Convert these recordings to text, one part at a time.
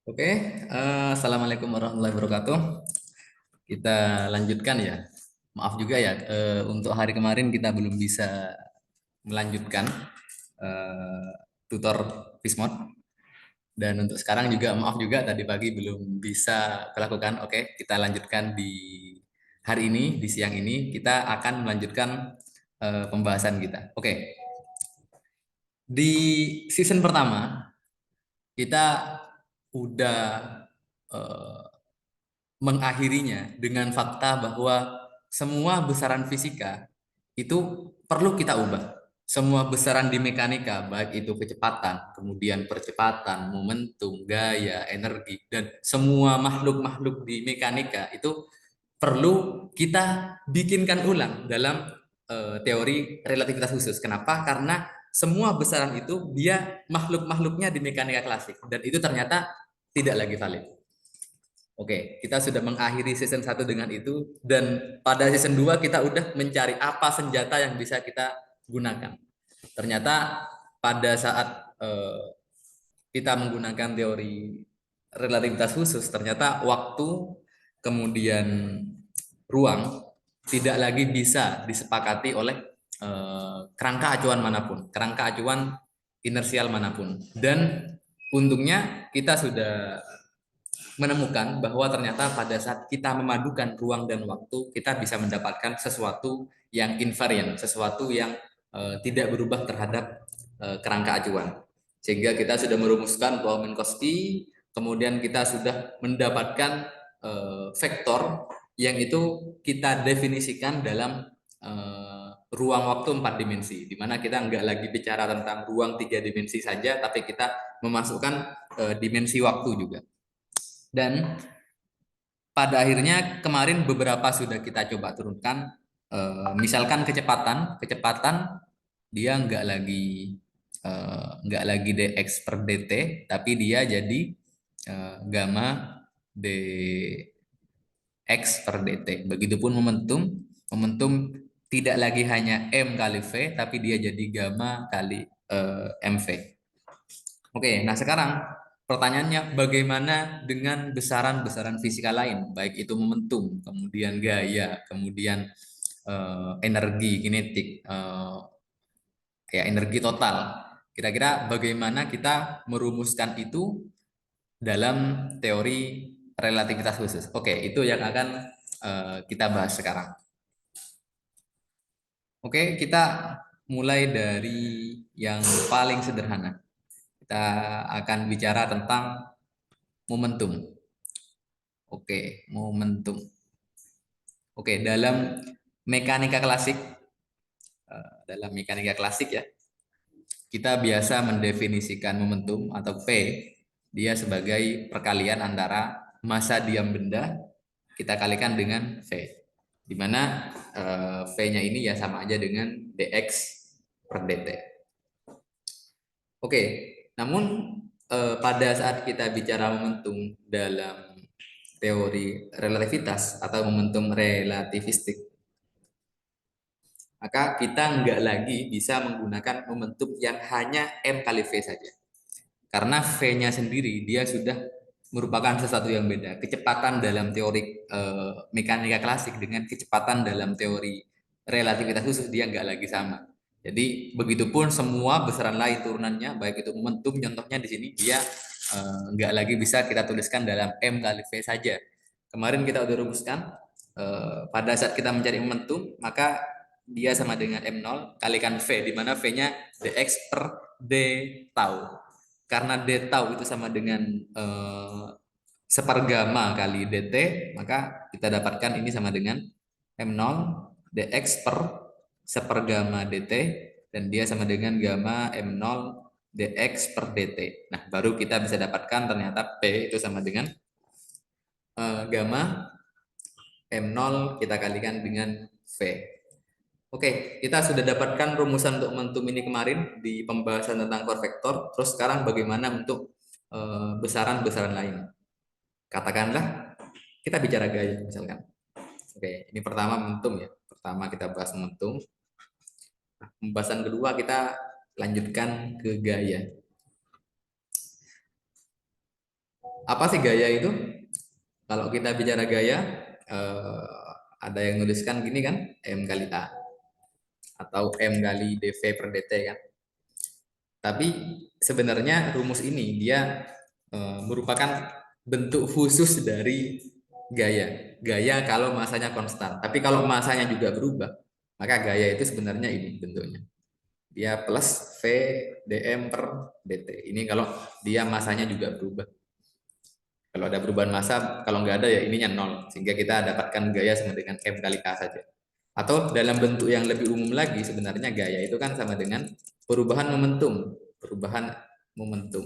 Oke, Assalamualaikum warahmatullahi wabarakatuh. Kita lanjutkan ya. Maaf juga ya, untuk hari kemarin kita belum bisa melanjutkan eh, tutor Pismon. Dan untuk sekarang juga maaf juga tadi pagi belum bisa melakukan. Oke, kita lanjutkan di hari ini, di siang ini kita akan melanjutkan pembahasan kita. Oke, di season pertama kita udah eh, mengakhirinya dengan fakta bahwa semua besaran fisika itu perlu kita ubah. Semua besaran di mekanika, baik itu kecepatan, kemudian percepatan, momentum, gaya, energi, dan semua makhluk-makhluk di mekanika itu perlu kita bikinkan ulang dalam teori relativitas khusus. Kenapa? Karena semua besaran itu dia makhluk-makhluknya di mekanika klasik, dan itu ternyata tidak lagi valid. Oke, kita sudah mengakhiri season 1 dengan itu dan pada season 2 kita udah mencari apa senjata yang bisa kita gunakan. Ternyata pada saat kita menggunakan teori relativitas khusus, ternyata waktu kemudian ruang tidak lagi bisa disepakati oleh kerangka acuan manapun, kerangka acuan inersial manapun. Dan untungnya kita sudah menemukan bahwa ternyata pada saat kita memadukan ruang dan waktu, kita bisa mendapatkan sesuatu yang invariant, sesuatu yang tidak berubah terhadap kerangka acuan. Sehingga kita sudah merumuskan bahwa Minkowski, kemudian kita sudah mendapatkan vektor yang itu kita definisikan dalam ruang waktu 4 dimensi, di mana kita nggak lagi bicara tentang ruang 3 dimensi saja, tapi kita memasukkan dimensi waktu juga. Dan pada akhirnya kemarin beberapa sudah kita coba turunkan. Misalkan kecepatan dia nggak lagi dx per dt, tapi dia jadi gamma dx per dt. Begitupun momentum, momentum tidak lagi hanya m kali v, tapi dia jadi gamma kali mv. Oke, nah sekarang pertanyaannya bagaimana dengan besaran-besaran fisika lain, baik itu momentum, kemudian gaya, kemudian energi kinetik, ya energi total. Kira-kira bagaimana kita merumuskan itu dalam teori relativitas khusus? Oke, itu yang akan kita bahas sekarang. Oke, kita mulai dari yang paling sederhana. Kita akan bicara tentang momentum. Oke, momentum. Oke, dalam mekanika klasik ya, kita biasa mendefinisikan momentum atau P, dia sebagai perkalian antara massa diam benda kita kalikan dengan V, di mana V-nya ini ya sama aja dengan dx per dt. Oke, namun pada saat kita bicara momentum dalam teori relativitas atau momentum relativistik, maka kita nggak lagi bisa menggunakan momentum yang hanya M kali V saja. Karena V-nya sendiri dia sudah merupakan sesuatu yang beda. Kecepatan dalam teori mekanika klasik dengan kecepatan dalam teori relativitas khusus dia nggak lagi sama. Jadi begitupun semua besaran lain turunannya, baik itu momentum, contohnya di sini dia nggak lagi bisa kita tuliskan dalam M kali V saja. Kemarin kita udah rumuskan pada saat kita mencari momentum, maka dia sama dengan M0 kalikan V, di mana V-nya dx per d tau. Karena d tau itu sama dengan sepergama kali dt, maka kita dapatkan ini sama dengan M0 dx per sepergama dt, dan dia sama dengan gamma M0 dx per dt. Nah, baru kita bisa dapatkan ternyata P itu sama dengan gamma M0 kita kalikan dengan V. Oke, kita sudah dapatkan rumusan untuk momentum ini kemarin di pembahasan tentang core vector. Terus sekarang bagaimana untuk besaran-besaran lain? Katakanlah kita bicara gaya misalkan. Oke, ini pertama momentum ya. Pertama kita bahas momentum. Nah, pembahasan kedua kita lanjutkan ke gaya. Apa sih gaya itu? Kalau kita bicara gaya, ada yang nuliskan gini kan, M kali A atau M kali dV per dt kan. Tapi sebenarnya rumus ini dia merupakan bentuk khusus dari gaya. Gaya kalau masanya konstan. Tapi kalau masanya juga berubah, maka gaya itu sebenarnya ini bentuknya. Dia plus V dm per dt. Ini kalau dia masanya juga berubah. Kalau ada perubahan massa, kalau nggak ada ya ininya nol. Sehingga kita dapatkan gaya sama dengan M kali K saja. Atau dalam bentuk yang lebih umum lagi, sebenarnya gaya itu kan sama dengan perubahan momentum. Perubahan momentum.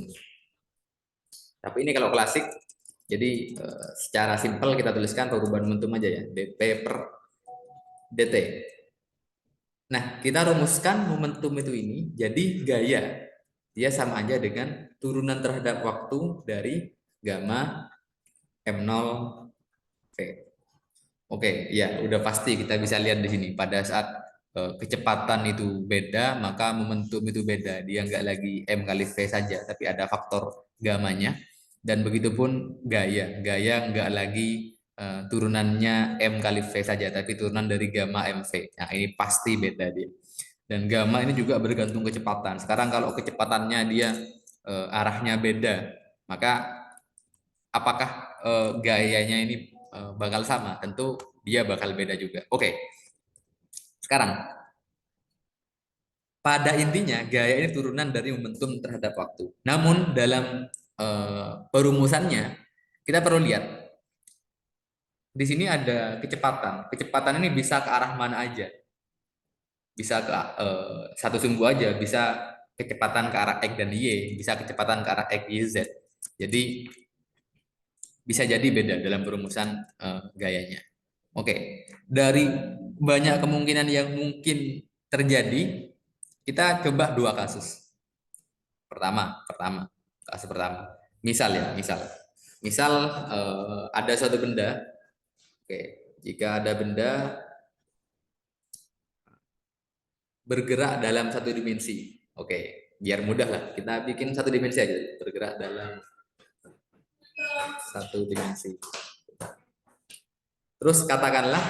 Tapi ini kalau klasik, jadi secara simpel kita tuliskan perubahan momentum aja ya, dp per dt. Nah, kita rumuskan momentum itu ini jadi gaya. Dia sama aja dengan turunan terhadap waktu dari gamma M0 V. Oke, ya udah pasti kita bisa lihat di sini. Pada saat kecepatan itu beda, maka momentum itu beda. Dia nggak lagi M kali V saja, tapi ada faktor gamanya. Dan begitu pun gaya. Gaya nggak lagi turunannya M kali V saja, tapi turunan dari gamma MV. Nah, ini pasti beda dia. Dan gamma ini juga bergantung kecepatan. Sekarang kalau kecepatannya dia arahnya beda, maka apakah gayanya ini bakal sama? Tentu dia bakal beda juga. Oke, sekarang pada intinya gaya ini turunan dari momentum terhadap waktu. Namun dalam perumusannya kita perlu lihat di sini ada kecepatan. Kecepatan ini bisa ke arah mana aja. Bisa ke satu sumbu aja, bisa kecepatan ke arah X dan Y, bisa kecepatan ke arah X, Y, Z. Jadi bisa jadi beda dalam perumusan gayanya. Oke, dari banyak kemungkinan yang mungkin terjadi, kita coba dua kasus. Kasus pertama. Misal ya, misal ada suatu benda. Oke, jika ada benda bergerak dalam satu dimensi. Oke, biar mudah lah, kita bikin satu dimensi aja, bergerak dalam satu dimensi. Terus katakanlah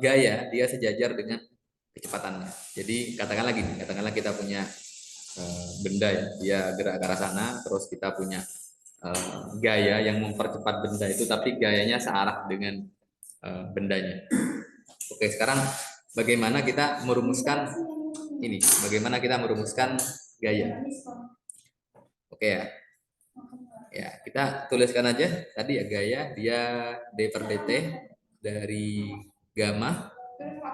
gaya dia sejajar dengan kecepatannya. Jadi katakanlah kita punya benda ya, dia gerak ke arah sana, terus kita punya gaya yang mempercepat benda itu, tapi gayanya searah dengan bendanya. Oke, sekarang bagaimana kita merumuskan ini? Bagaimana kita merumuskan gaya? Oke ya, ya kita tuliskan aja tadi ya, gaya dia d per dt dari gamma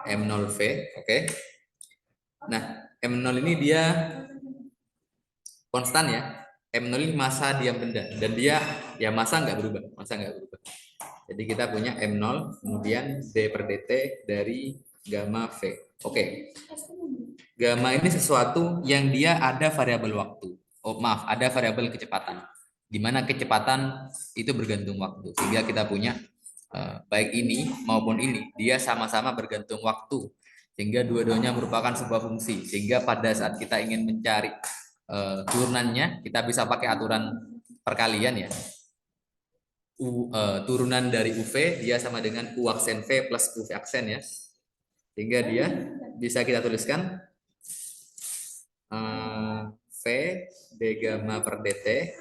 M0V. Oke. Nah, M0 ini dia konstan ya. M0 ini massa diam benda dan dia ya massa nggak berubah. Jadi kita punya M0 kemudian d per dt dari gamma V. Oke. Gamma ini sesuatu yang dia ada variabel waktu. Oh, maaf, ada variabel kecepatan. Di mana kecepatan itu bergantung waktu. Sehingga kita punya baik ini maupun ini, dia sama-sama bergantung waktu. Sehingga dua-duanya merupakan sebuah fungsi. Sehingga pada saat kita ingin mencari turunannya, kita bisa pakai aturan perkalian ya. Turunan dari UV dia sama dengan U aksen V plus UV aksen ya. Sehingga dia bisa kita tuliskan V d gamma per dt,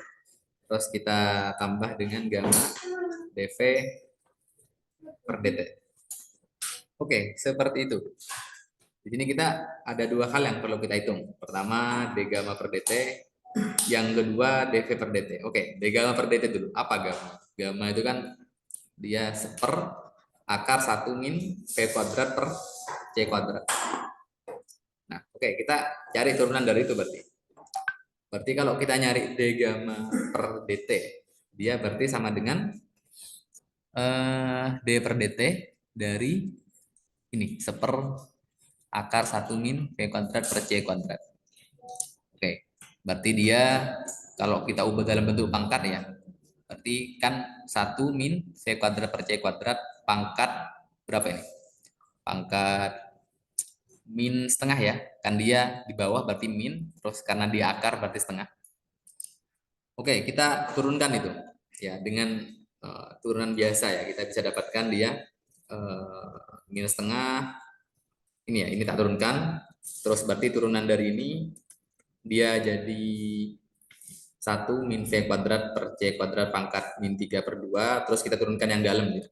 terus kita tambah dengan gamma dv per dt. Oke, seperti itu. Di sini kita ada dua hal yang perlu kita hitung. Pertama d gamma per dt, yang kedua dv per dt. Oke, d gamma per dt dulu. Apa gamma? Gamma itu kan dia seper akar 1 min v kuadrat per c kuadrat. Nah, oke, kita cari turunan dari itu berarti. Berarti kalau kita nyari d gamma per dt, dia berarti sama dengan d per dt dari ini, seper akar 1 min v kuadrat per c kuadrat. Oke, berarti dia kalau kita ubah dalam bentuk pangkat ya, berarti kan 1 min v kuadrat per c kuadrat pangkat berapa ini? Pangkat min setengah ya, kan dia di bawah berarti min, terus karena dia akar berarti setengah. Oke, kita turunkan itu. ya dengan turunan biasa ya kita bisa dapatkan dia minus setengah. Ini ya, ini tak turunkan. Terus berarti turunan dari ini dia jadi 1 min V kuadrat per C kuadrat pangkat min 3/2. Terus kita turunkan yang dalam gitu.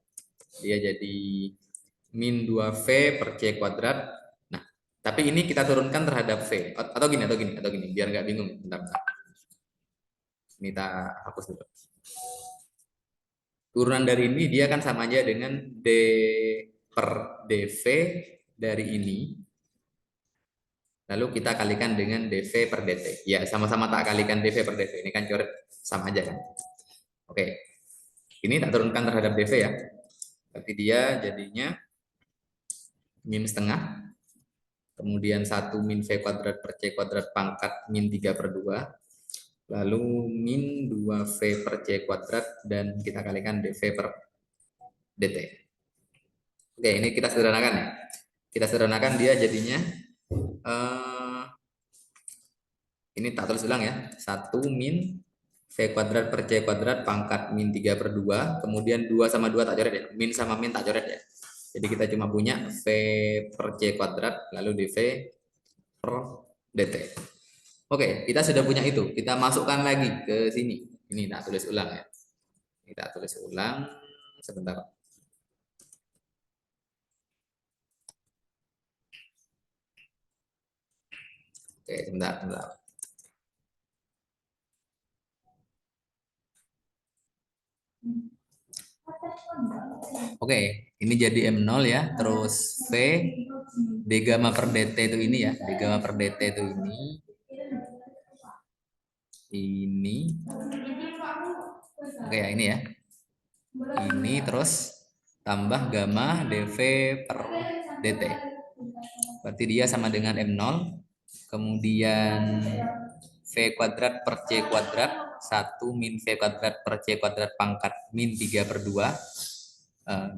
Dia jadi min 2V per C kuadrat. Nah, tapi ini kita turunkan terhadap V. Atau gini, biar nggak bingung. Bentar. Ini tak hapus dulu. Turunan dari ini dia kan sama aja dengan D per dV dari ini. Lalu kita kalikan dengan dV per dt. Ya, sama-sama tak kalikan dV per dt. Ini kan coret sama aja kan. Oke. Ini tak turunkan terhadap dV ya. Berarti dia jadinya min setengah. Kemudian 1 min V kuadrat per C kuadrat pangkat min 3/2. Lalu min 2V per C kuadrat dan kita kalikan dV per dt. Oke, ini kita sederhanakan ya. Kita sederhanakan dia jadinya ini tak tulis ulang ya. 1 min V kuadrat per C kuadrat pangkat min 3/2. Kemudian 2 sama 2 tak coret ya. Min sama min tak coret ya. Jadi kita cuma punya V per C kuadrat lalu dV per dt. Oke, kita sudah punya itu. Kita masukkan lagi ke sini. Ini tak tulis ulang ya. Ini tak tulis ulang. Sebentar. Oke, sebentar. Oke, ini jadi M0 ya. Terus V D gamma per dt itu ini ya. D gamma per dt itu ini. Ini. Oke ya, ini ya. Ini terus tambah gamma dV per dt. Berarti dia sama dengan M0. Kemudian V kuadrat per C kuadrat 1 min V kuadrat per C kuadrat pangkat min 3/2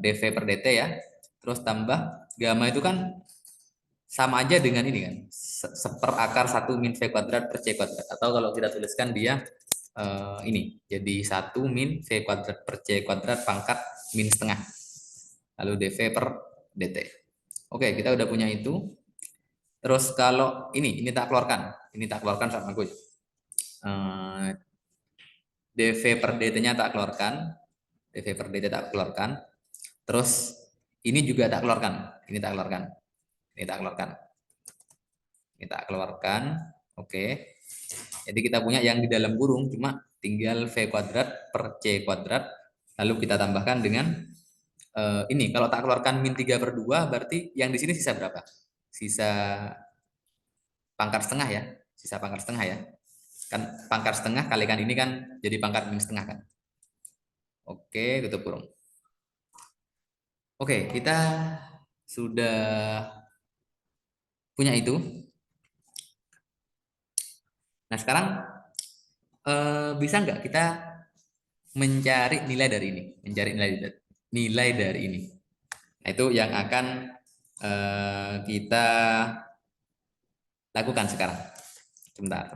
dV per dt ya. Terus tambah gamma itu kan sama aja dengan ini kan. Seperakar 1 min V kuadrat per C kuadrat. Atau kalau kita tuliskan dia ini. Jadi 1 min V kuadrat per C kuadrat pangkat min setengah. Lalu dV per dt. Oke, kita udah punya itu. Terus kalau ini tak keluarkan. Ini tak keluarkan sama gue. dV per dt-nya tak keluarkan. dV per dt tak keluarkan. Terus ini juga tak keluarkan. Ini tak keluarkan. Ini tak keluarkan. Ini tak keluarkan. Oke. Jadi kita punya yang di dalam kurung cuma tinggal V kuadrat per C kuadrat. Lalu kita tambahkan dengan ini. Kalau tak keluarkan min 3/2 berarti yang di sini sisa berapa? Sisa pangkat setengah ya. Sisa pangkat setengah ya. Kan pangkat setengah kalikan ini kan jadi pangkat min setengah kan. Oke, tutup kurung. Oke, kita sudah punya itu. Nah, sekarang bisa nggak kita mencari nilai dari ini? Mencari nilai dari ini. Nah, itu yang akan kita lakukan sekarang. Sebentar.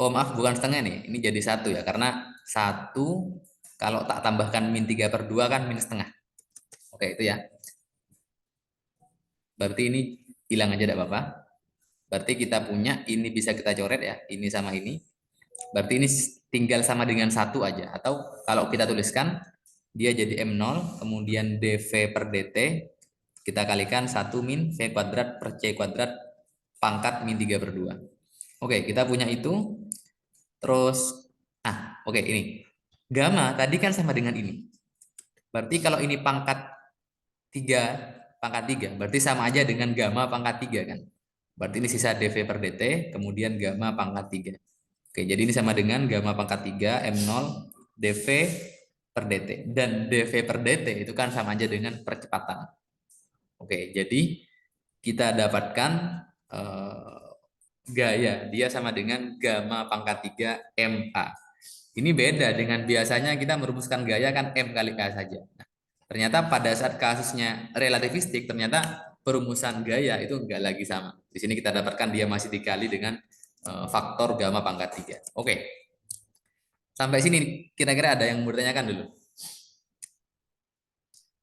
Oh maaf, bukan setengah nih. Ini jadi 1 ya. Karena 1 kalau tak tambahkan min 3/2 kan min setengah. Oke, itu ya. Berarti ini hilang aja tidak apa-apa. Berarti kita punya, ini bisa kita coret ya. Ini sama ini. Berarti ini tinggal sama dengan 1 aja. Atau kalau kita tuliskan, dia jadi M0, kemudian dV per dt, kita kalikan 1 min V kuadrat per C kuadrat pangkat min 3/2. Oke, kita punya itu. Terus, oke ini. Gamma tadi kan sama dengan ini. Berarti kalau ini pangkat 3, berarti sama aja dengan gamma pangkat 3 kan. Berarti ini sisa dV per dt, kemudian gamma pangkat 3. Oke, jadi ini sama dengan gamma pangkat 3, M0, dV per dt. Dan dV per dt itu kan sama aja dengan percepatan. Oke, jadi kita dapatkan gaya, dia sama dengan gamma pangkat 3 MA. Ini beda dengan biasanya kita merumuskan gaya kan M kali K saja. Nah, ternyata pada saat kasusnya relativistik, ternyata perumusan gaya itu enggak lagi sama. Di sini kita dapatkan dia masih dikali dengan faktor gamma pangkat 3. Oke. Sampai sini kira-kira ada yang mau ditanyakan dulu?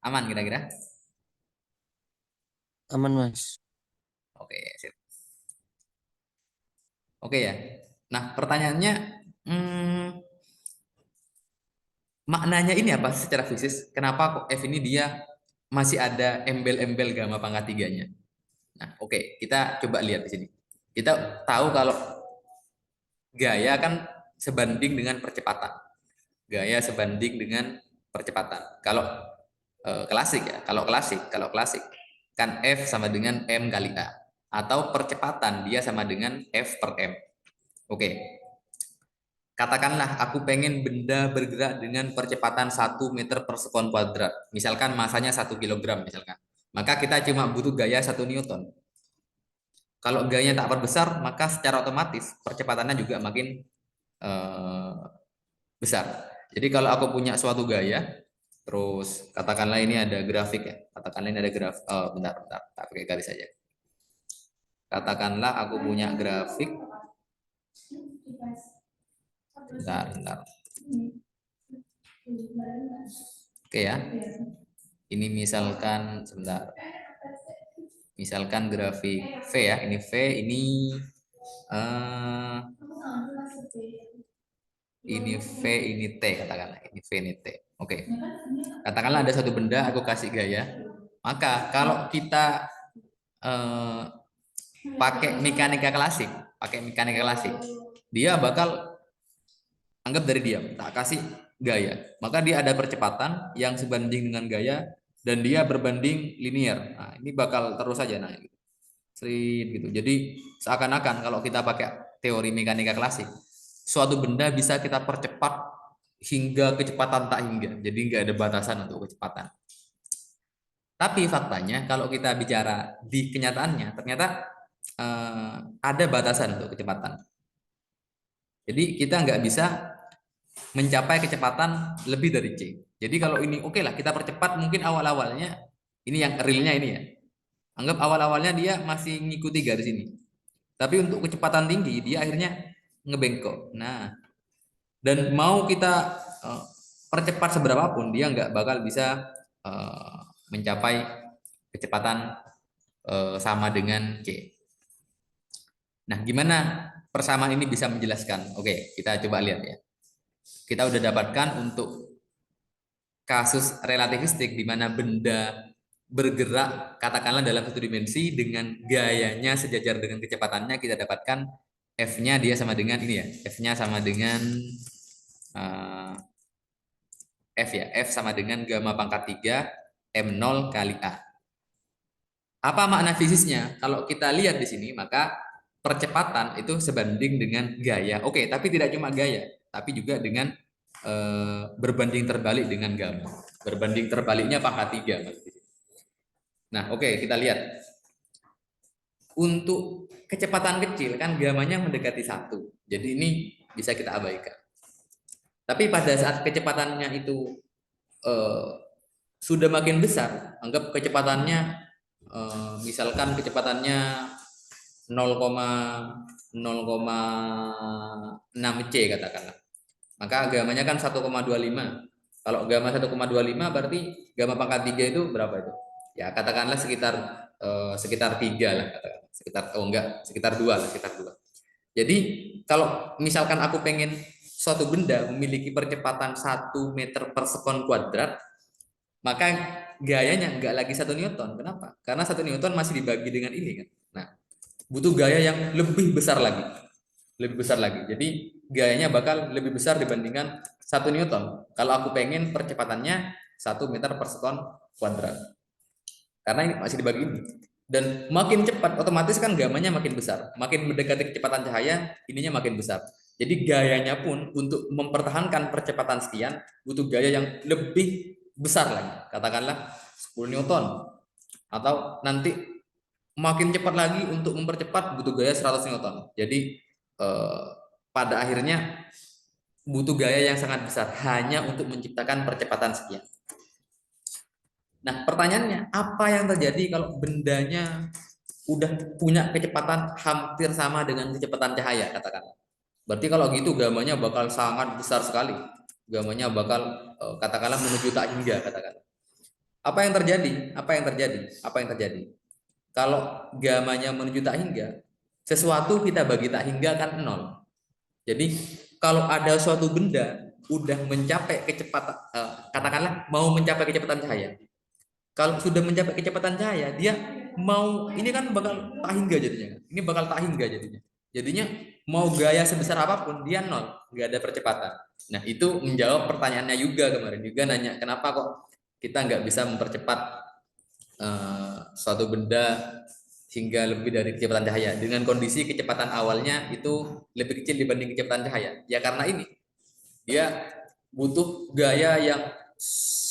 Aman kira-kira? Aman, Mas. Oke, sip. Oke ya. Nah, pertanyaannya, hmm, maknanya ini apa secara fisik? Kenapa kok F ini dia masih ada embel-embel gamma pangkat tiganya? Nah, oke, kita coba lihat di sini. Kita tahu kalau gaya kan sebanding dengan percepatan. Gaya sebanding dengan percepatan. Kalau klasik ya, kalau klasik kan F sama dengan M kali A. Atau percepatan dia sama dengan F per M. Oke, katakanlah aku pengen benda bergerak dengan percepatan 1 meter per sekon kuadrat. Misalkan masanya 1 kilogram misalkan. Maka kita cuma butuh gaya 1 Newton. Kalau gayanya tak perbesar, maka secara otomatis percepatannya juga makin eh, besar. Jadi kalau aku punya suatu gaya, terus katakanlah ini ada grafik ya. Katakanlah ini ada grafik. Oh, bentar, bentar. Tak pakai garis saja. Katakanlah aku punya grafik. Bentar, bentar. Oke ya. Ini misalkan sebentar. Misalkan grafik V ya. Ini V, eh, ini V, ini T katakanlah. Ini V, ini T. Oke. Katakanlah ada satu benda aku kasih gaya. Maka kalau kita eh, pakai mekanika klasik, dia bakal anggap dari diam, tak kasih gaya. Maka dia ada percepatan yang sebanding dengan gaya dan dia berbanding linear. Nah, ini bakal terus saja naik. Sering gitu. Jadi seakan-akan kalau kita pakai teori mekanika klasik, suatu benda bisa kita percepat hingga kecepatan tak hingga. Jadi nggak ada batasan untuk kecepatan. Tapi faktanya kalau kita bicara di kenyataannya, ternyata ada batasan untuk kecepatan. Jadi kita nggak bisa mencapai kecepatan lebih dari C. Jadi kalau ini oke lah kita percepat mungkin awal-awalnya ini yang realnya ini ya. Anggap awal-awalnya dia masih ngikuti garis ini. Tapi untuk kecepatan tinggi dia akhirnya ngebengkok. Nah, dan mau kita percepat seberapa pun dia nggak bakal bisa mencapai kecepatan sama dengan C. Nah, gimana persamaan ini bisa menjelaskan? Oke, kita coba lihat ya. Kita udah dapatkan untuk kasus relativistik di mana benda bergerak katakanlah dalam satu dimensi dengan gayanya sejajar dengan kecepatannya, kita dapatkan F-nya dia sama dengan ini ya. F-nya sama dengan uh, F ya. F sama dengan gamma pangkat 3 M0 kali A. Apa makna fisiknya? Kalau kita lihat di sini, maka percepatan itu sebanding dengan gaya. Oke, tapi tidak cuma gaya, tapi juga dengan berbanding terbalik dengan gamma. Berbanding terbaliknya pangkat 3. Nah, oke, kita lihat. Untuk kecepatan kecil, kan gamanya mendekati 1. Jadi ini bisa kita abaikan. Tapi pada saat kecepatannya itu eh, sudah makin besar, anggap kecepatannya misalkan kecepatannya 0,6 C katakanlah. Maka gamanya kan 1,25. Kalau gamma 1,25 berarti gamma pangkat 3 itu berapa itu? Ya katakanlah sekitar 3 lah katakanlah. Sekitar sekitar 2 lah, sekitar 2. Jadi kalau misalkan aku pengen suatu benda memiliki percepatan 1 meter per sekon kuadrat, maka gayanya nggak lagi 1 Newton. Kenapa? Karena 1 Newton masih dibagi dengan ini kan. Nah, butuh gaya yang lebih besar lagi. Lebih besar lagi. Jadi gayanya bakal lebih besar dibandingkan 1 Newton. Kalau aku pengen percepatannya 1 meter per sekon kuadrat. Karena ini masih dibagi ini. Dan makin cepat, otomatis kan gamanya makin besar. Makin mendekati kecepatan cahaya, ininya makin besar. Jadi gayanya pun untuk mempertahankan percepatan sekian, butuh gaya yang lebih besar lagi. Katakanlah 10 Newton. Atau nanti makin cepat lagi untuk mempercepat butuh gaya 100 Newton. Jadi eh, pada akhirnya butuh gaya yang sangat besar hanya untuk menciptakan percepatan sekian. Nah, pertanyaannya, apa yang terjadi kalau bendanya udah punya kecepatan hampir sama dengan kecepatan cahaya, katakanlah. Berarti kalau gitu gamanya bakal sangat besar sekali. Gamanya bakal katakanlah menuju tak hingga katakanlah. Apa yang terjadi? Apa yang terjadi? Apa yang terjadi? Kalau gamanya menuju tak hingga, sesuatu kita bagi tak hingga kan nol. Jadi kalau ada suatu benda udah mencapai kecepatan, katakanlah mau mencapai kecepatan cahaya. Kalau sudah mencapai kecepatan cahaya, dia mau ini kan bakal tak hingga jadinya. Ini bakal tak hingga jadinya. Jadinya mau gaya sebesar apapun dia nol, nggak ada percepatan. Nah itu menjawab pertanyaannya juga kemarin juga nanya kenapa kok kita nggak bisa mempercepat suatu benda hingga lebih dari kecepatan cahaya dengan kondisi kecepatan awalnya itu lebih kecil dibanding kecepatan cahaya. Ya karena ini dia butuh gaya yang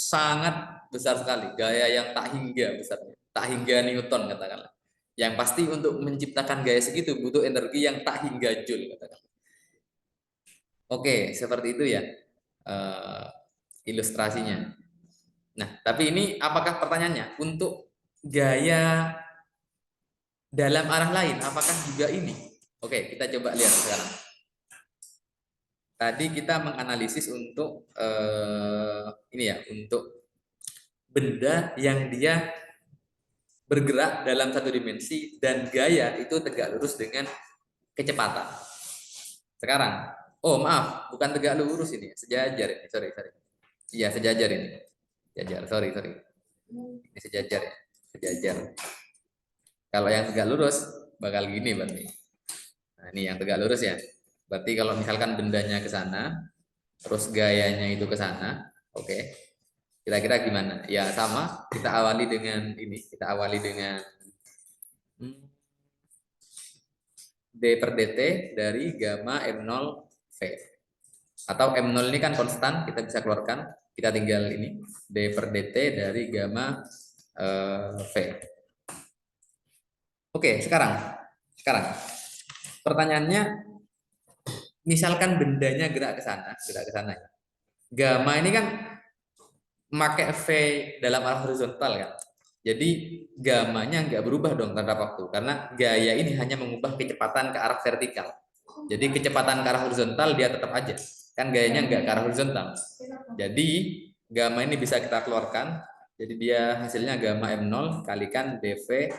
sangat besar sekali, gaya yang tak hingga besarnya, tak hingga Newton katakanlah. Yang pasti untuk menciptakan gaya segitu butuh energi yang tak hingga joule katakanlah. Oke, seperti itu ya eh, ilustrasinya. Nah, tapi ini apakah pertanyaannya untuk gaya dalam arah lain, apakah juga ini? Oke, kita coba lihat sekarang. Tadi kita menganalisis untuk ini ya, untuk benda yang dia bergerak dalam satu dimensi dan gaya itu tegak lurus dengan kecepatan. Sekarang, oh maaf, bukan tegak lurus ini, sejajar ini, sorry. Iya, sejajar ini. Sejajar, sorry. Ini sejajar ya, sejajar. Kalau yang tegak lurus bakal gini berarti. Nah, ini yang tegak lurus ya. Berarti kalau misalkan bendanya ke sana, terus gayanya itu ke sana, oke. Kira-kira gimana? Ya sama, kita awali dengan ini, kita awali dengan D per dt dari gamma M0 V. Atau M0 ini kan konstan, kita bisa keluarkan. Kita tinggal ini, D per dt dari gamma V. Oke, sekarang pertanyaannya, misalkan bendanya gerak ke sana. Gamma ini kan memakai V dalam arah horizontal kan. Jadi gamanya nggak berubah dong terhadap waktu karena gaya ini hanya mengubah kecepatan ke arah vertikal. Jadi kecepatan ke arah horizontal dia tetap aja. Kan gayanya nggak ke arah horizontal. Jadi gamma ini bisa kita keluarkan. Jadi dia hasilnya gamma M0 kalikan dV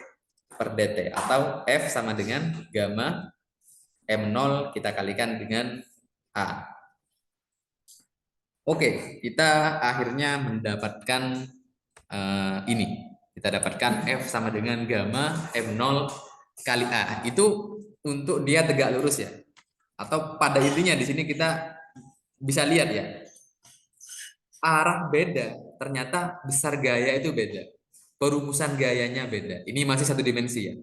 per dt atau F sama dengan gamma M0 kita kalikan dengan A. Oke, kita akhirnya mendapatkan ini. Kita dapatkan F sama dengan gamma M0 kali A. Itu untuk dia tegak lurus ya. Atau pada intinya di sini kita bisa lihat ya. Arah beda, ternyata besar gaya itu beda. Perumusan gayanya beda. Ini masih satu dimensi ya.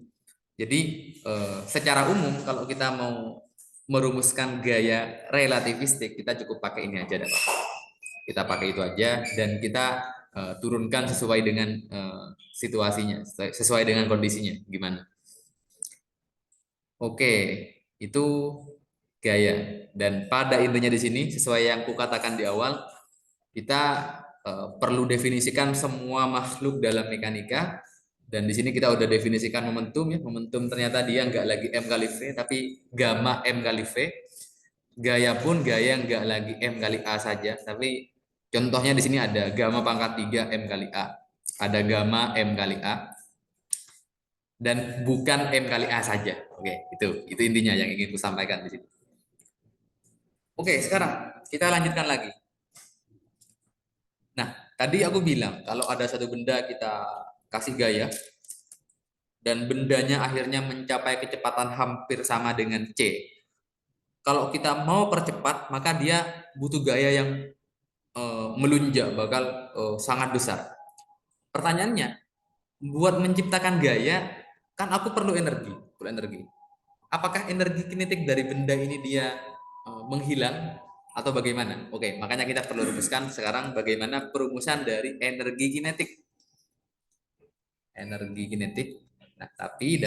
Jadi secara umum kalau kita mau merumuskan gaya relativistik, kita cukup pakai ini aja dah. Kita pakai itu aja dan kita turunkan sesuai dengan situasinya, sesuai dengan kondisinya gimana. Oke, itu gaya. Dan pada intinya di sini sesuai yang kukatakan di awal, kita perlu definisikan semua makhluk dalam mekanika. Dan di sini kita udah definisikan momentum ya. Momentum ternyata dia nggak lagi M kali V, tapi gamma M kali V. Gaya pun gaya nggak lagi M kali A saja, tapi contohnya di sini ada gamma pangkat 3 M kali A. Ada gamma M kali A. Dan bukan M kali A saja. Oke, itu intinya yang ingin ku sampaikan di sini. Oke, sekarang kita lanjutkan lagi. Nah, tadi aku bilang kalau ada satu benda kita kasih gaya dan bendanya akhirnya mencapai kecepatan hampir sama dengan C. Kalau kita mau percepat, maka dia butuh gaya yang melunjak, bakal sangat besar. Pertanyaannya, buat menciptakan gaya, kan aku perlu energi. Apakah energi kinetik dari benda ini dia menghilang atau bagaimana? Oke, makanya kita perlu rumuskan sekarang bagaimana perumusan dari energi kinetik. Nah, tapi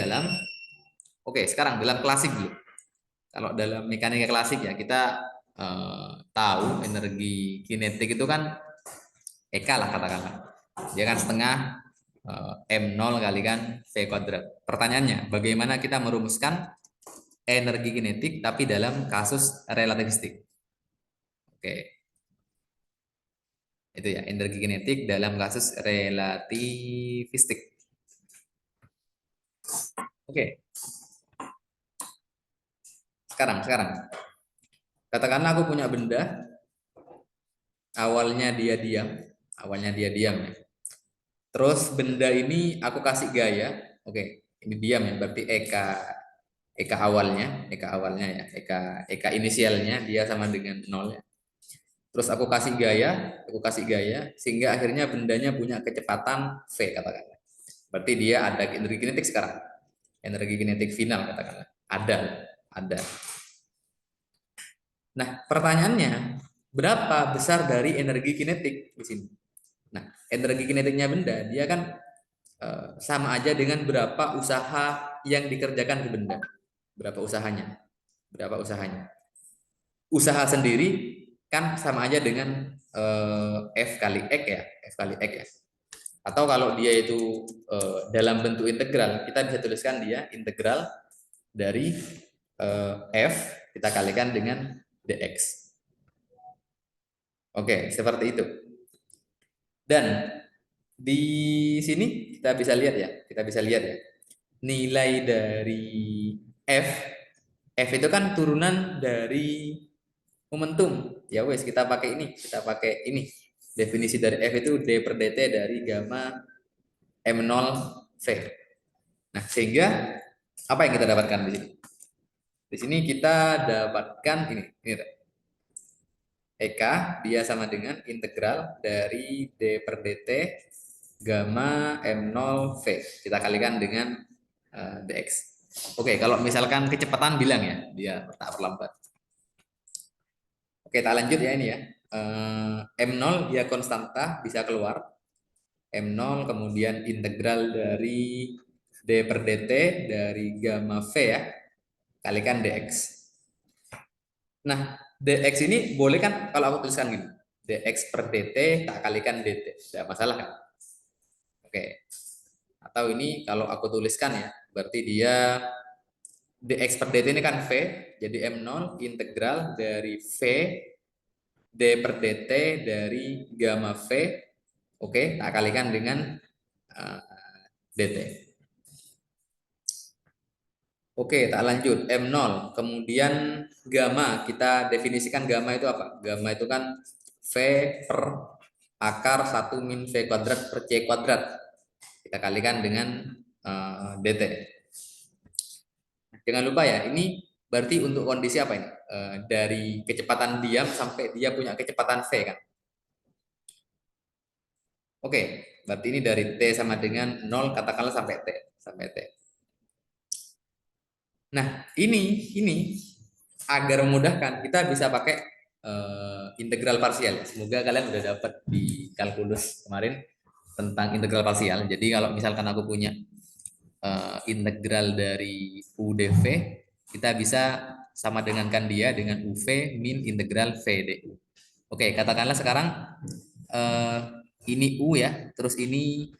sekarang dalam klasik dulu. Kalau dalam mekanika klasik ya kita tahu energi kinetik itu kan EK lah katakanlah. Dia kan setengah M0 kali kan V kuadrat. Pertanyaannya, bagaimana kita merumuskan energi kinetik tapi dalam kasus relativistik. Oke, itu ya, energi kinetik dalam kasus relativistik. Oke, sekarang katakanlah aku punya benda, awalnya dia diam, ya. Terus benda ini aku kasih gaya, oke, ini diam ya, berarti eka awalnya ya, eka inisialnya dia sama dengan nol ya. Terus aku kasih gaya sehingga akhirnya bendanya punya kecepatan v katakanlah. Berarti dia ada energi kinetik sekarang, energi kinetik final katakanlah, ada. Nah, pertanyaannya berapa besar dari energi kinetik di sini? Nah, energi kinetiknya benda dia kan sama aja dengan berapa usaha yang dikerjakan ke benda. Berapa usahanya? Berapa usahanya? Usaha sendiri kan sama aja dengan F kali X ya, F kali X ya. Atau kalau dia itu dalam bentuk integral, kita bisa tuliskan dia integral dari F kita kalikan dengan dx. Oke, seperti itu. Dan di sini kita bisa lihat ya, nilai dari F, F itu kan turunan dari momentum. Ya wes, kita pakai ini. Definisi dari F itu d per dt dari gamma m0 v. Nah, sehingga apa yang kita dapatkan di sini? Di sini kita dapatkan ini Eka dia sama dengan integral dari d per dt gamma m0 v. Kita kalikan dengan dx. Oke, kalau misalkan kecepatan bilang ya, dia tak perlambat. Oke, tak lanjut ya ini ya. M0 dia konstanta bisa keluar. M0 kemudian integral dari d per dt dari gamma v ya, kalikan dx. Nah, dx ini boleh kan kalau aku tuliskan gini, dx per dt tak kalikan dt, tidak masalah kan? Oke. Atau ini kalau aku tuliskan ya, berarti dia dx per dt ini kan v, jadi m0 integral dari v d per dt dari gamma v, oke, tak kalikan dengan dt. Oke, tak lanjut. M0. Kemudian gamma. Kita definisikan gamma itu apa? Gamma itu kan V per akar 1 min V kuadrat per C kuadrat. Kita kalikan dengan dt. Jangan lupa ya, ini berarti untuk kondisi apa ini? Dari kecepatan diam sampai dia punya kecepatan V kan? Oke, berarti ini dari T sama dengan 0 katakanlah sampai T. Sampai T. Nah, ini agar memudahkan kita bisa pakai integral parsial. Semoga kalian udah dapat di kalkulus kemarin tentang integral parsial. Jadi kalau misalkan aku punya integral dari UdV, kita bisa sama dengankan dia dengan UV min integral V du. Oke, katakanlah sekarang ini U ya, terus ini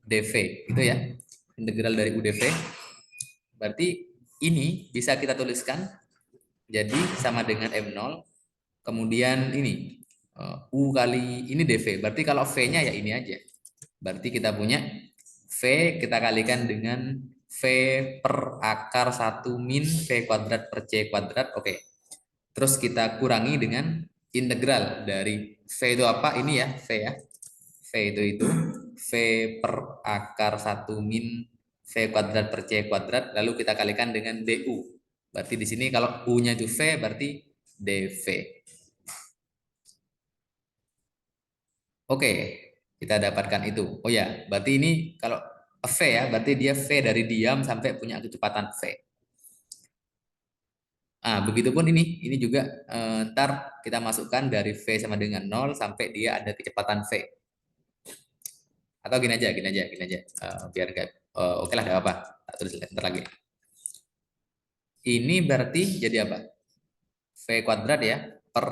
dV, gitu ya. Integral dari UdV. Berarti ini bisa kita tuliskan jadi sama dengan M0. Kemudian ini U kali ini dV. Berarti kalau V-nya ya ini aja. Berarti kita punya V kita kalikan dengan V per akar 1 min V kuadrat per C kuadrat. Oke. Terus kita kurangi dengan integral dari V itu apa? Ini ya, V ya. V itu V per akar 1 min V kuadrat per C kuadrat. Lalu kita kalikan dengan DU. Berarti di sini kalau U-nya itu V berarti dV. Oke, kita dapatkan itu. Oh ya, berarti ini kalau V ya, berarti dia V dari diam sampai punya kecepatan V. Nah, begitupun ini juga ntar kita masukkan dari V sama dengan 0 sampai dia ada kecepatan V. Atau gini aja. Biar enggak, oke lah, enggak apa. Tak tulis ntar lagi. Ini berarti jadi apa? V kuadrat ya, per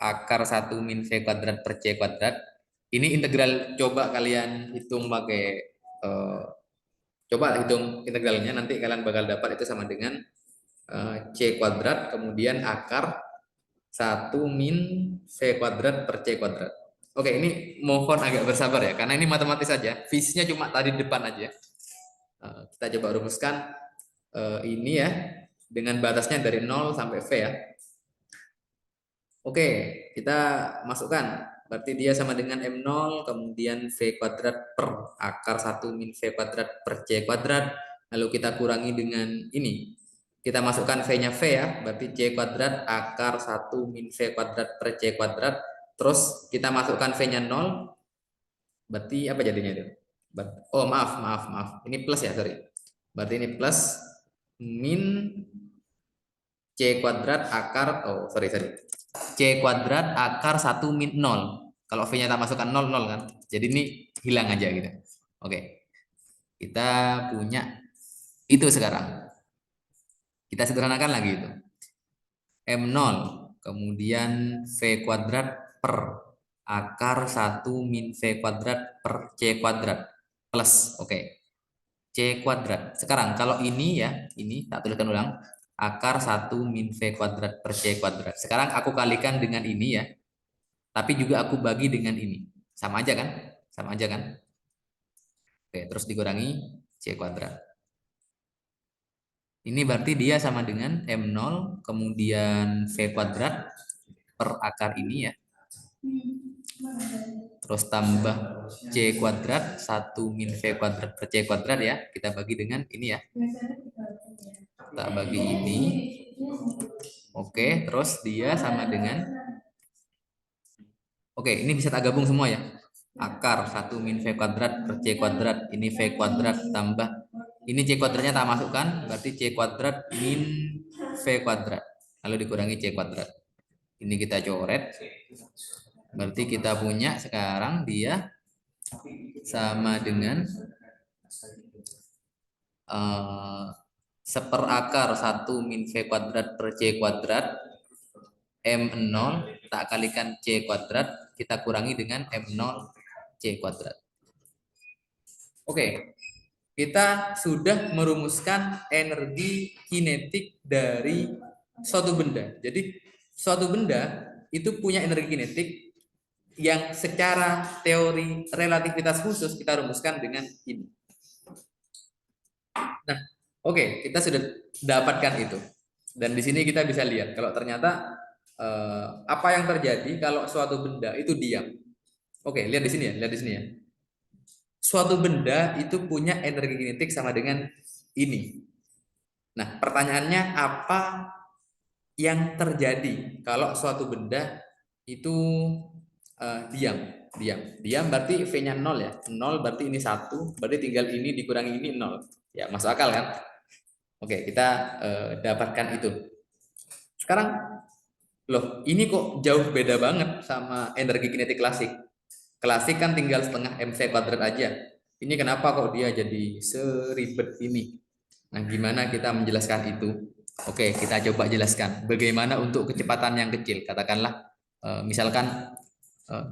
akar 1 min V kuadrat per C kuadrat. Ini integral, coba kalian hitung pakai coba hitung integralnya, nanti kalian bakal dapat itu sama dengan C kuadrat, kemudian akar 1 min V kuadrat per C kuadrat. Oke, ini mohon agak bersabar ya, karena ini matematis saja. Visinya cuma tadi depan aja. Kita coba rumuskan ini ya, dengan batasnya dari 0 sampai V ya. Oke, kita masukkan. Berarti dia sama dengan M0, kemudian V kuadrat per akar 1 min V kuadrat per C kuadrat. Lalu kita kurangi dengan ini. Kita masukkan V-nya V ya, berarti C kuadrat akar 1 min V kuadrat per C kuadrat. Terus kita masukkan V-nya 0, berarti apa jadinya itu? Oh maaf. Ini plus ya, sorry. Berarti ini plus min C kuadrat akar, oh sorry. C kuadrat akar 1 min 0. Kalau V-nya tak masukkan 0, 0 kan. Jadi ini hilang aja gitu. Oke. Kita punya itu sekarang. Kita sederhanakan lagi itu. M0 kemudian V kuadrat per akar 1 min V kuadrat per C kuadrat plus oke. C kuadrat. Sekarang kalau ini ya, ini tak tuliskan ulang. Akar 1 min V kuadrat per C kuadrat. Sekarang aku kalikan dengan ini ya. Tapi juga aku bagi dengan ini. Sama aja kan? Sama aja kan? Oke, terus dikurangi C kuadrat. Ini berarti dia sama dengan M0 kemudian V kuadrat per akar ini ya. Terus tambah C kuadrat 1 min V kuadrat per C kuadrat ya. Kita bagi dengan ini ya. Kita bagi ini. Oke, terus dia sama dengan oke, ini bisa tak gabung semua ya. Akar 1 min V kuadrat per C kuadrat. Ini V kuadrat tambah. Ini C kuadratnya tak masukkan. Berarti C kuadrat min V kuadrat. Lalu dikurangi C kuadrat. Ini kita coret. Berarti kita punya sekarang dia sama dengan seperakar 1 min V kuadrat per C kuadrat. M0 tak kalikan C kuadrat, kita kurangi dengan M0 C kuadrat. Oke, kita sudah merumuskan energi kinetik dari suatu benda. Jadi suatu benda itu punya energi kinetik yang secara teori relativitas khusus kita rumuskan dengan ini. Nah, oke, kita sudah dapatkan itu. Dan di sini kita bisa lihat kalau ternyata apa yang terjadi kalau suatu benda itu diam. Oke, lihat di sini ya, lihat di sini ya. Suatu benda itu punya energi kinetik sama dengan ini. Nah, pertanyaannya apa yang terjadi kalau suatu benda itu diam berarti V-nya 0 ya. 0 berarti ini 1, berarti tinggal ini dikurangi ini 0. Ya, masuk akal kan? Oke, kita dapatkan itu. Sekarang loh, ini kok jauh beda banget sama energi kinetik klasik. Klasik kan tinggal setengah mv kuadrat aja. Ini kenapa kok dia jadi seribet ini? Nah, gimana kita menjelaskan itu? Oke, kita coba jelaskan. Bagaimana untuk kecepatan yang kecil? Katakanlah, misalkan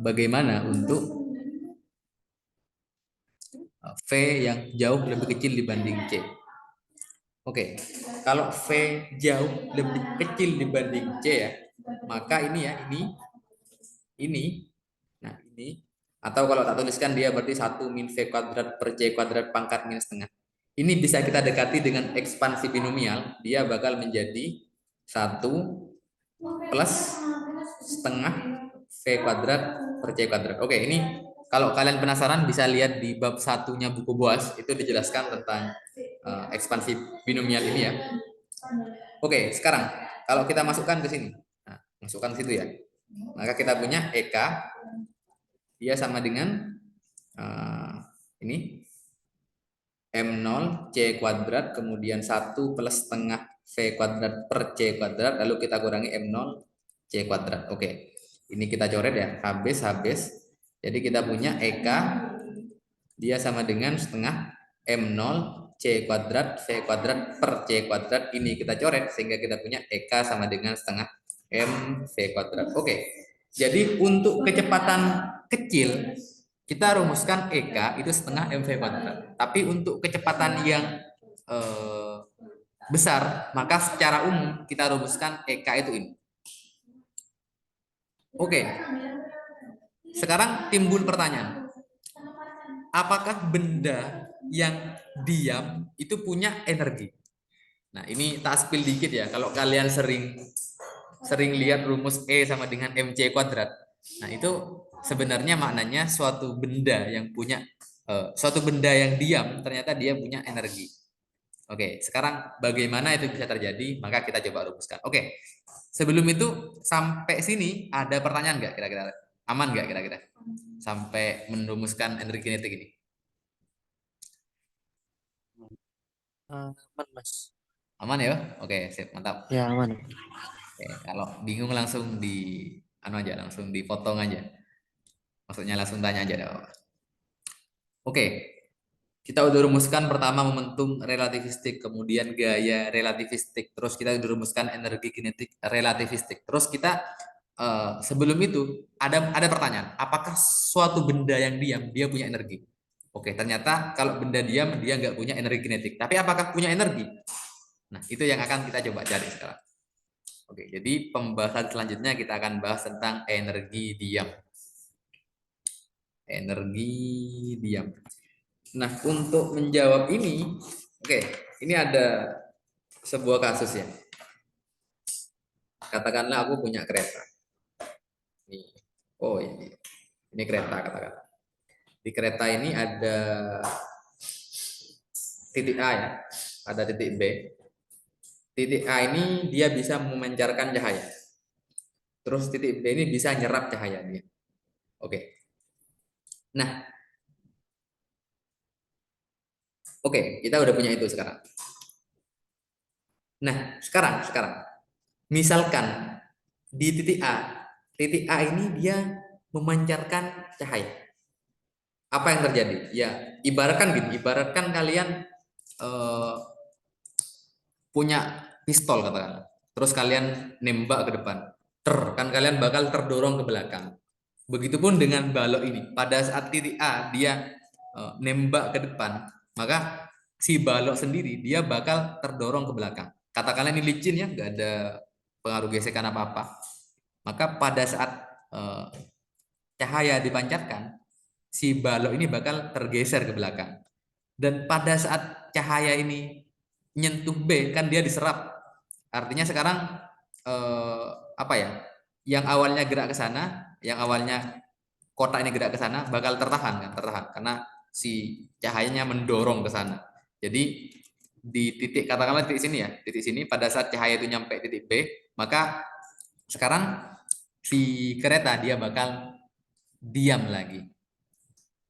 bagaimana untuk V yang jauh lebih kecil dibanding C. Oke, kalau V jauh lebih kecil dibanding C ya, maka ini ya, ini, nah ini, atau kalau tak tuliskan dia berarti 1 min V kuadrat per C kuadrat pangkat minus setengah. Ini bisa kita dekati dengan ekspansi binomial, dia bakal menjadi 1 plus setengah V kuadrat per C kuadrat. Oke, ini kalau kalian penasaran bisa lihat di bab satunya buku Boas, itu dijelaskan tentang ekspansi binomial ini ya. Oke, sekarang kalau kita masukkan ke sini, nah, masukkan ke situ ya. Maka kita punya EK, dia sama dengan ini M0 C kuadrat, kemudian 1 plus setengah V kuadrat per C kuadrat, lalu kita kurangi M0 C kuadrat. Oke, ini kita coret ya, habis. Jadi kita punya EK, dia sama dengan setengah M0 C kuadrat V kuadrat per C kuadrat. Ini kita coret sehingga kita punya EK sama dengan setengah M V kuadrat. Oke, jadi untuk kecepatan kecil kita rumuskan EK itu setengah mv kuadrat. Tapi untuk kecepatan yang besar, maka secara umum kita rumuskan EK itu ini. Oke, sekarang timbul pertanyaan. Apakah benda yang diam itu punya energi? Nah, ini tak spill dikit ya. Kalau kalian sering lihat rumus E sama dengan MC kuadrat. Nah, itu sebenarnya maknanya suatu benda yang punya suatu benda yang diam ternyata dia punya energi. Oke, sekarang bagaimana itu bisa terjadi? Maka kita coba rumuskan. Oke, sebelum itu sampai sini ada pertanyaan nggak kira-kira? Aman nggak kira-kira? Sampai merumuskan energi kinetik ini. Aman, Mas. Aman ya? Oke, sip, mantap. Ya, aman. Oke, kalau bingung langsung di aja, langsung dipotong aja. Maksudnya langsung tanya aja. Oke, kita udah rumuskan pertama momentum relativistik, kemudian gaya relativistik, terus kita udah rumuskan energi kinetik relativistik. Terus kita sebelum itu ada pertanyaan, apakah suatu benda yang diam dia punya energi? Oke, ternyata kalau benda diam dia nggak punya energi kinetik. Tapi apakah punya energi? Nah, itu yang akan kita coba cari sekarang. Oke, jadi pembahasan selanjutnya kita akan bahas tentang energi diam. Energi diam. Nah, untuk menjawab ini, oke, ini ada sebuah kasus ya. Katakanlah aku punya kereta. Nih. Oh, ini kereta katakan. Di kereta ini ada titik A ya, ada titik B. Titik A ini dia bisa memancarkan cahaya. Terus titik B ini bisa nyerap cahaya dia. Oke. Nah, oke, kita udah punya itu sekarang. Nah, sekarang misalkan di titik A ini dia memancarkan cahaya. Apa yang terjadi? Ya, ibaratkan gini, ibaratkan kalian eh, punya pistol katakanlah. Terus kalian nembak ke depan. Kan kalian bakal terdorong ke belakang. Begitupun dengan balok ini. Pada saat titik A dia nembak ke depan, maka si balok sendiri dia bakal terdorong ke belakang. Katakanlah ini licin ya, nggak ada pengaruh gesekan apa-apa. Maka pada saat eh, cahaya dipancarkan, si balok ini bakal tergeser ke belakang. Dan pada saat cahaya ini nyentuh B, kan dia diserap. Artinya sekarang eh, apa ya? Yang awalnya gerak ke sana, yang awalnya kotak ini gerak ke sana, bakal tertahan kan, tertahan karena si cahayanya mendorong ke sana. Jadi di titik katakanlah titik sini ya, titik sini pada saat cahaya itu nyampe titik B, maka sekarang si kereta dia bakal diam lagi.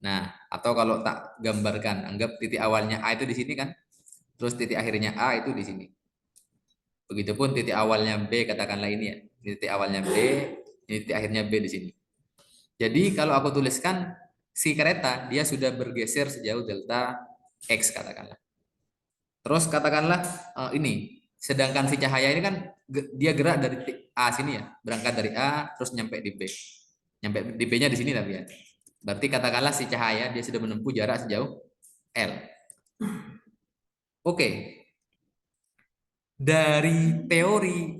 Nah, atau kalau tak gambarkan, anggap titik awalnya A itu di sini kan, terus titik akhirnya A itu di sini. Begitupun titik awalnya B, katakanlah ini ya, titik awalnya B, titik akhirnya B di sini. Jadi kalau aku tuliskan si kereta dia sudah bergeser sejauh delta X katakanlah. Terus katakanlah ini, sedangkan si cahaya ini kan dia gerak dari titik A sini ya, berangkat dari A terus nyampe di B. Nyampe di B-nya di sini tapi ya. Berarti katakanlah si cahaya dia sudah menempuh jarak sejauh L. Oke, dari teori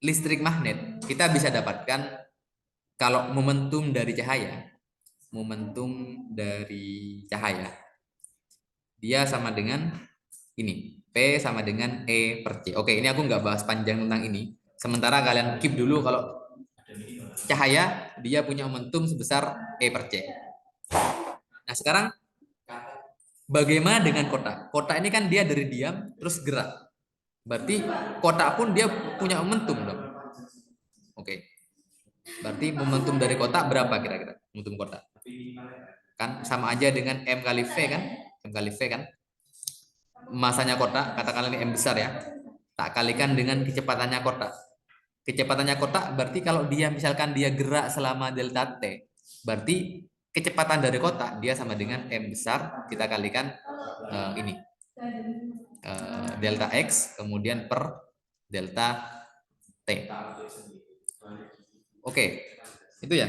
listrik magnet kita bisa dapatkan kalau momentum dari cahaya dia sama dengan ini, P sama dengan E per C. Oke, ini aku nggak bahas panjang tentang ini. Sementara kalian keep dulu kalau cahaya dia punya momentum sebesar E per C. Nah, sekarang bagaimana dengan kotak? Kotak ini kan dia dari diam terus gerak. Berarti kotak pun dia punya momentum dong. Oke. Berarti momentum dari kotak berapa kira-kira? Momentum kotak. Kan sama aja dengan M kali V kan? M kali V kan? Masanya kotak, katakanlah ini M besar ya. Tak kalikan dengan kecepatannya kotak. Kecepatannya kotak berarti kalau dia misalkan dia gerak selama delta T, berarti kecepatan dari kotak dia sama dengan M besar kita kalikan ini delta X kemudian per delta T. Oke, itu ya.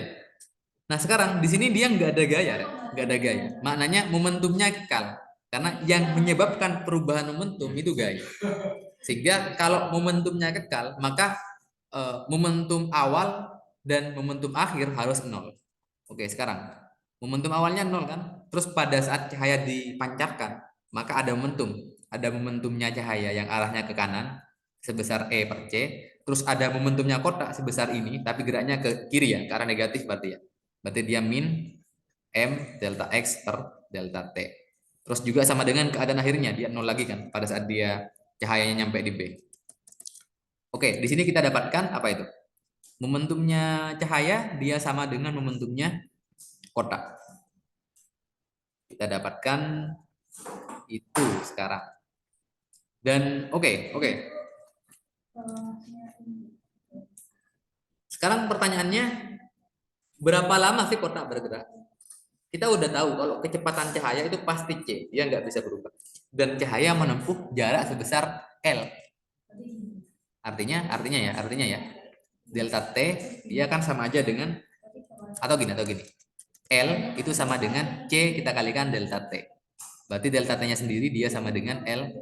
Nah sekarang di sini dia nggak ada gaya, nggak ada gaya. Maknanya momentumnya kekal. Karena yang menyebabkan perubahan momentum itu gaya. Sehingga kalau momentumnya kekal, maka momentum awal dan momentum akhir harus nol. Oke, sekarang momentum awalnya nol kan? Terus pada saat cahaya dipancarkan, maka ada momentum. Ada momentumnya cahaya yang arahnya ke kanan sebesar E per C. Terus ada momentumnya kotak sebesar ini, tapi geraknya ke kiri ya, ke arah negatif berarti ya. Berarti dia min M delta X per delta T. Terus juga sama dengan keadaan akhirnya, dia nol lagi kan pada saat dia cahayanya nyampe di B. Oke, di sini kita dapatkan apa itu? Momentumnya cahaya dia sama dengan momentumnya kotak. Kita dapatkan itu sekarang. Dan oke. Sekarang pertanyaannya, berapa lama sih kotak bergerak? Kita udah tahu kalau kecepatan cahaya itu pasti C, dia nggak bisa berubah. Dan cahaya menempuh jarak sebesar L. Artinya ya, delta T dia kan sama aja dengan atau gini. L itu sama dengan C kita kalikan delta T. Berarti delta T-nya sendiri dia sama dengan L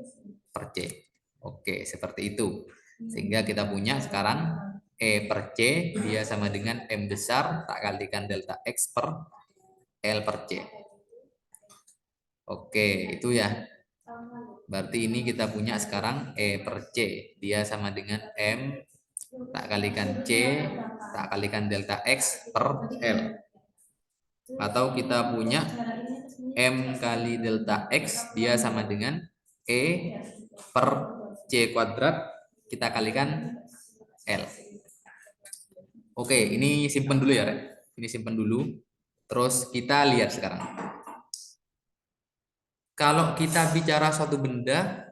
per C. Oke, seperti itu. Sehingga kita punya sekarang E per C dia sama dengan M besar tak kalikan delta X per L per C. Oke, itu ya. Berarti ini kita punya sekarang E per C. Dia sama dengan M tak kalikan C tak kalikan delta X per L. Atau kita punya M kali delta X dia sama dengan E per C kuadrat kita kalikan L. Oke, ini simpen dulu ya, Rek. Ini simpen dulu. Terus kita lihat sekarang. Kalau kita bicara suatu benda,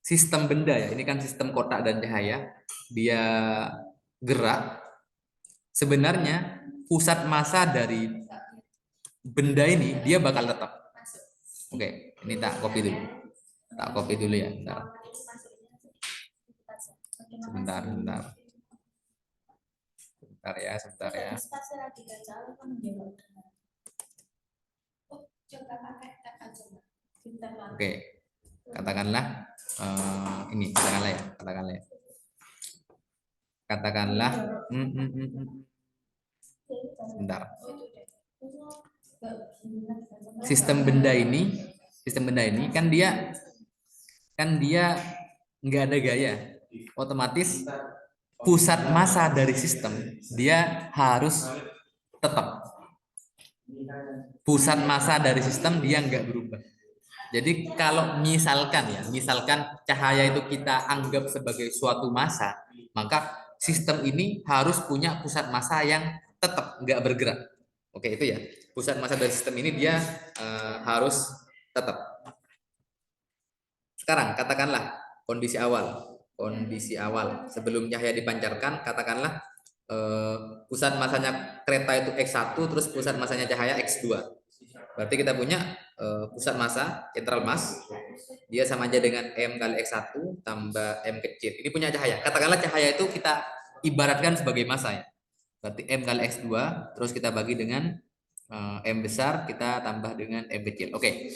sistem benda ya, ini kan sistem kotak dan cahaya, dia gerak. Sebenarnya pusat massa dari benda ini dia bakal tetap. Oke, ini tak copy dulu. Tak copy dulu ya, bentar. Sebentar ya. Oke, katakanlah ini, katakanlah sebentar. Sistem benda ini kan dia nggak ada gaya, otomatis pusat massa dari sistem dia harus tetap. Pusat massa dari sistem dia nggak berubah. Jadi kalau misalkan cahaya itu kita anggap sebagai suatu massa, maka sistem ini harus punya pusat massa yang tetap nggak bergerak. Oke, itu ya. Pusat massa dari sistem ini dia harus tetap. Sekarang katakanlah kondisi awal sebelum cahaya dipancarkan, katakanlah pusat masanya kereta itu X1, terus pusat masanya cahaya X2. Berarti kita punya pusat massa, central mass, dia sama aja dengan M kali X1 tambah M kecil. Ini punya cahaya. Katakanlah cahaya itu kita ibaratkan sebagai massa ya. Berarti M kali X2, terus kita bagi dengan M besar, kita tambah dengan M kecil. Oke.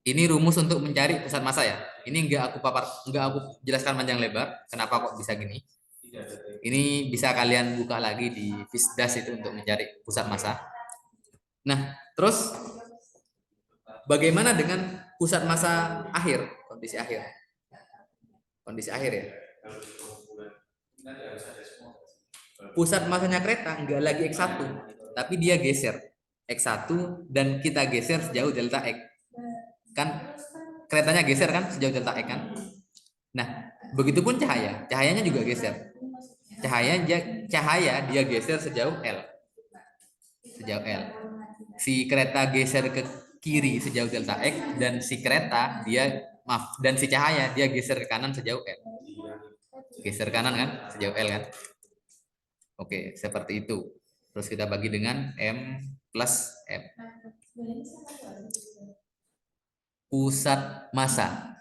Ini rumus untuk mencari pusat massa ya. Ini enggak aku jelaskan panjang lebar. Kenapa kok bisa gini? Ini bisa kalian buka lagi di Fisdas itu untuk mencari pusat massa. Nah, terus bagaimana dengan pusat massa akhir, kondisi akhir? Kondisi akhir ya. Pusat massanya kereta enggak lagi X1, tapi dia geser X1 dan kita geser sejauh delta X. Kan keretanya geser kan sejauh delta X kan? Nah, begitupun cahayanya juga geser. Cahaya dia geser sejauh L. Si kereta geser ke kiri sejauh delta X dan si cahaya dia geser ke kanan sejauh L. Geser kanan kan sejauh L kan? Oke, seperti itu. Terus kita bagi dengan M plus M. Pusat massa.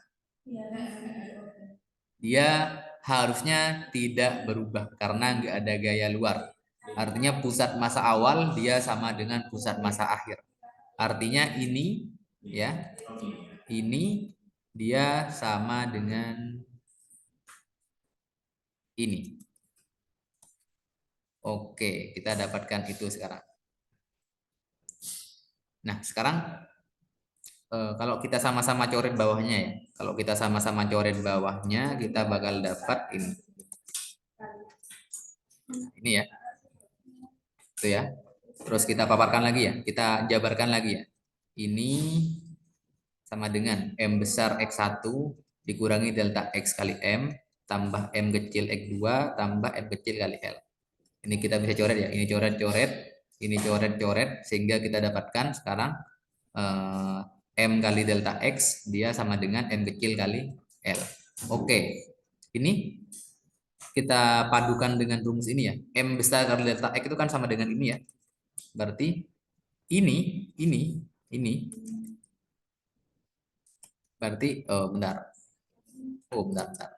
Dia harusnya tidak berubah karena nggak ada gaya luar. Artinya pusat massa awal dia sama dengan pusat massa akhir. Artinya ini ya. Ini dia sama dengan ini. Oke, kita dapatkan itu sekarang. Nah, sekarang kalau kita sama-sama coret bawahnya ya. Kalau kita sama-sama coret bawahnya, kita bakal dapat ini. Ini ya. Itu ya. Terus kita paparkan lagi ya. Kita jabarkan lagi ya. Ini sama dengan M besar X1 dikurangi delta X kali M tambah M kecil X2 tambah M kecil kali L. Ini kita bisa coret ya. Ini coret-coret, ini coret-coret sehingga kita dapatkan sekarang M kali delta X dia sama dengan M kecil kali L. Oke. Ini kita padukan dengan rumus ini ya. M besar kali delta X itu kan sama dengan ini ya. Berarti ini berarti bentar. Oh, bentar.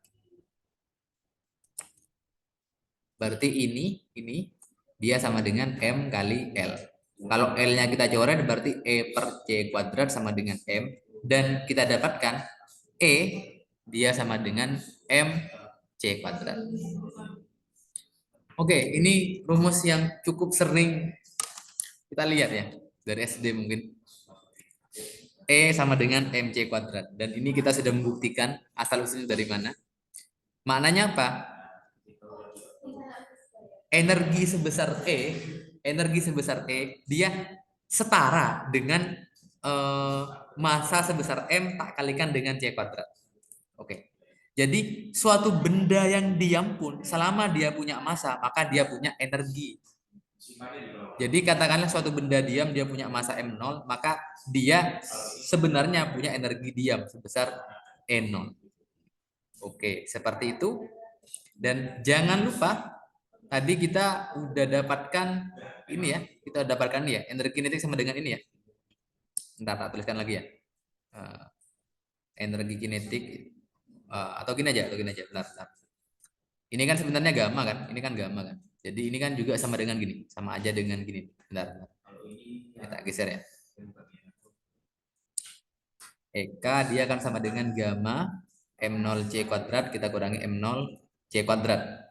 Berarti ini dia sama dengan M kali L. Kalau L-nya kita coret berarti E per C kuadrat sama dengan M. Dan kita dapatkan E dia sama dengan M C kuadrat. Oke, ini rumus yang cukup sering kita lihat ya. Dari SD mungkin. E sama dengan MC kuadrat. Dan ini kita sudah membuktikan asal-usulnya dari mana. Maknanya apa? Energi sebesar E, dia setara dengan massa sebesar M tak kalikan dengan C kuadrat. Oke. Jadi suatu benda yang diam pun selama dia punya massa, maka dia punya energi. Jadi katakanlah suatu benda diam dia punya massa M0, maka dia sebenarnya punya energi diam sebesar E0. Oke, seperti itu. Dan jangan lupa tadi kita udah dapatkan ini ya, kita dapatkan ini ya, energi kinetik sama dengan ini ya. Ntar tak tuliskan lagi ya. Energi kinetik atau gini aja, bentar. Ini kan sebenarnya gamma kan, ini kan gamma kan. Jadi ini kan juga sama dengan gini, sama aja dengan gini. Bentar. Kita geser ya. EK dia akan sama dengan gamma M0 C kuadrat kita kurangi M0 C kuadrat.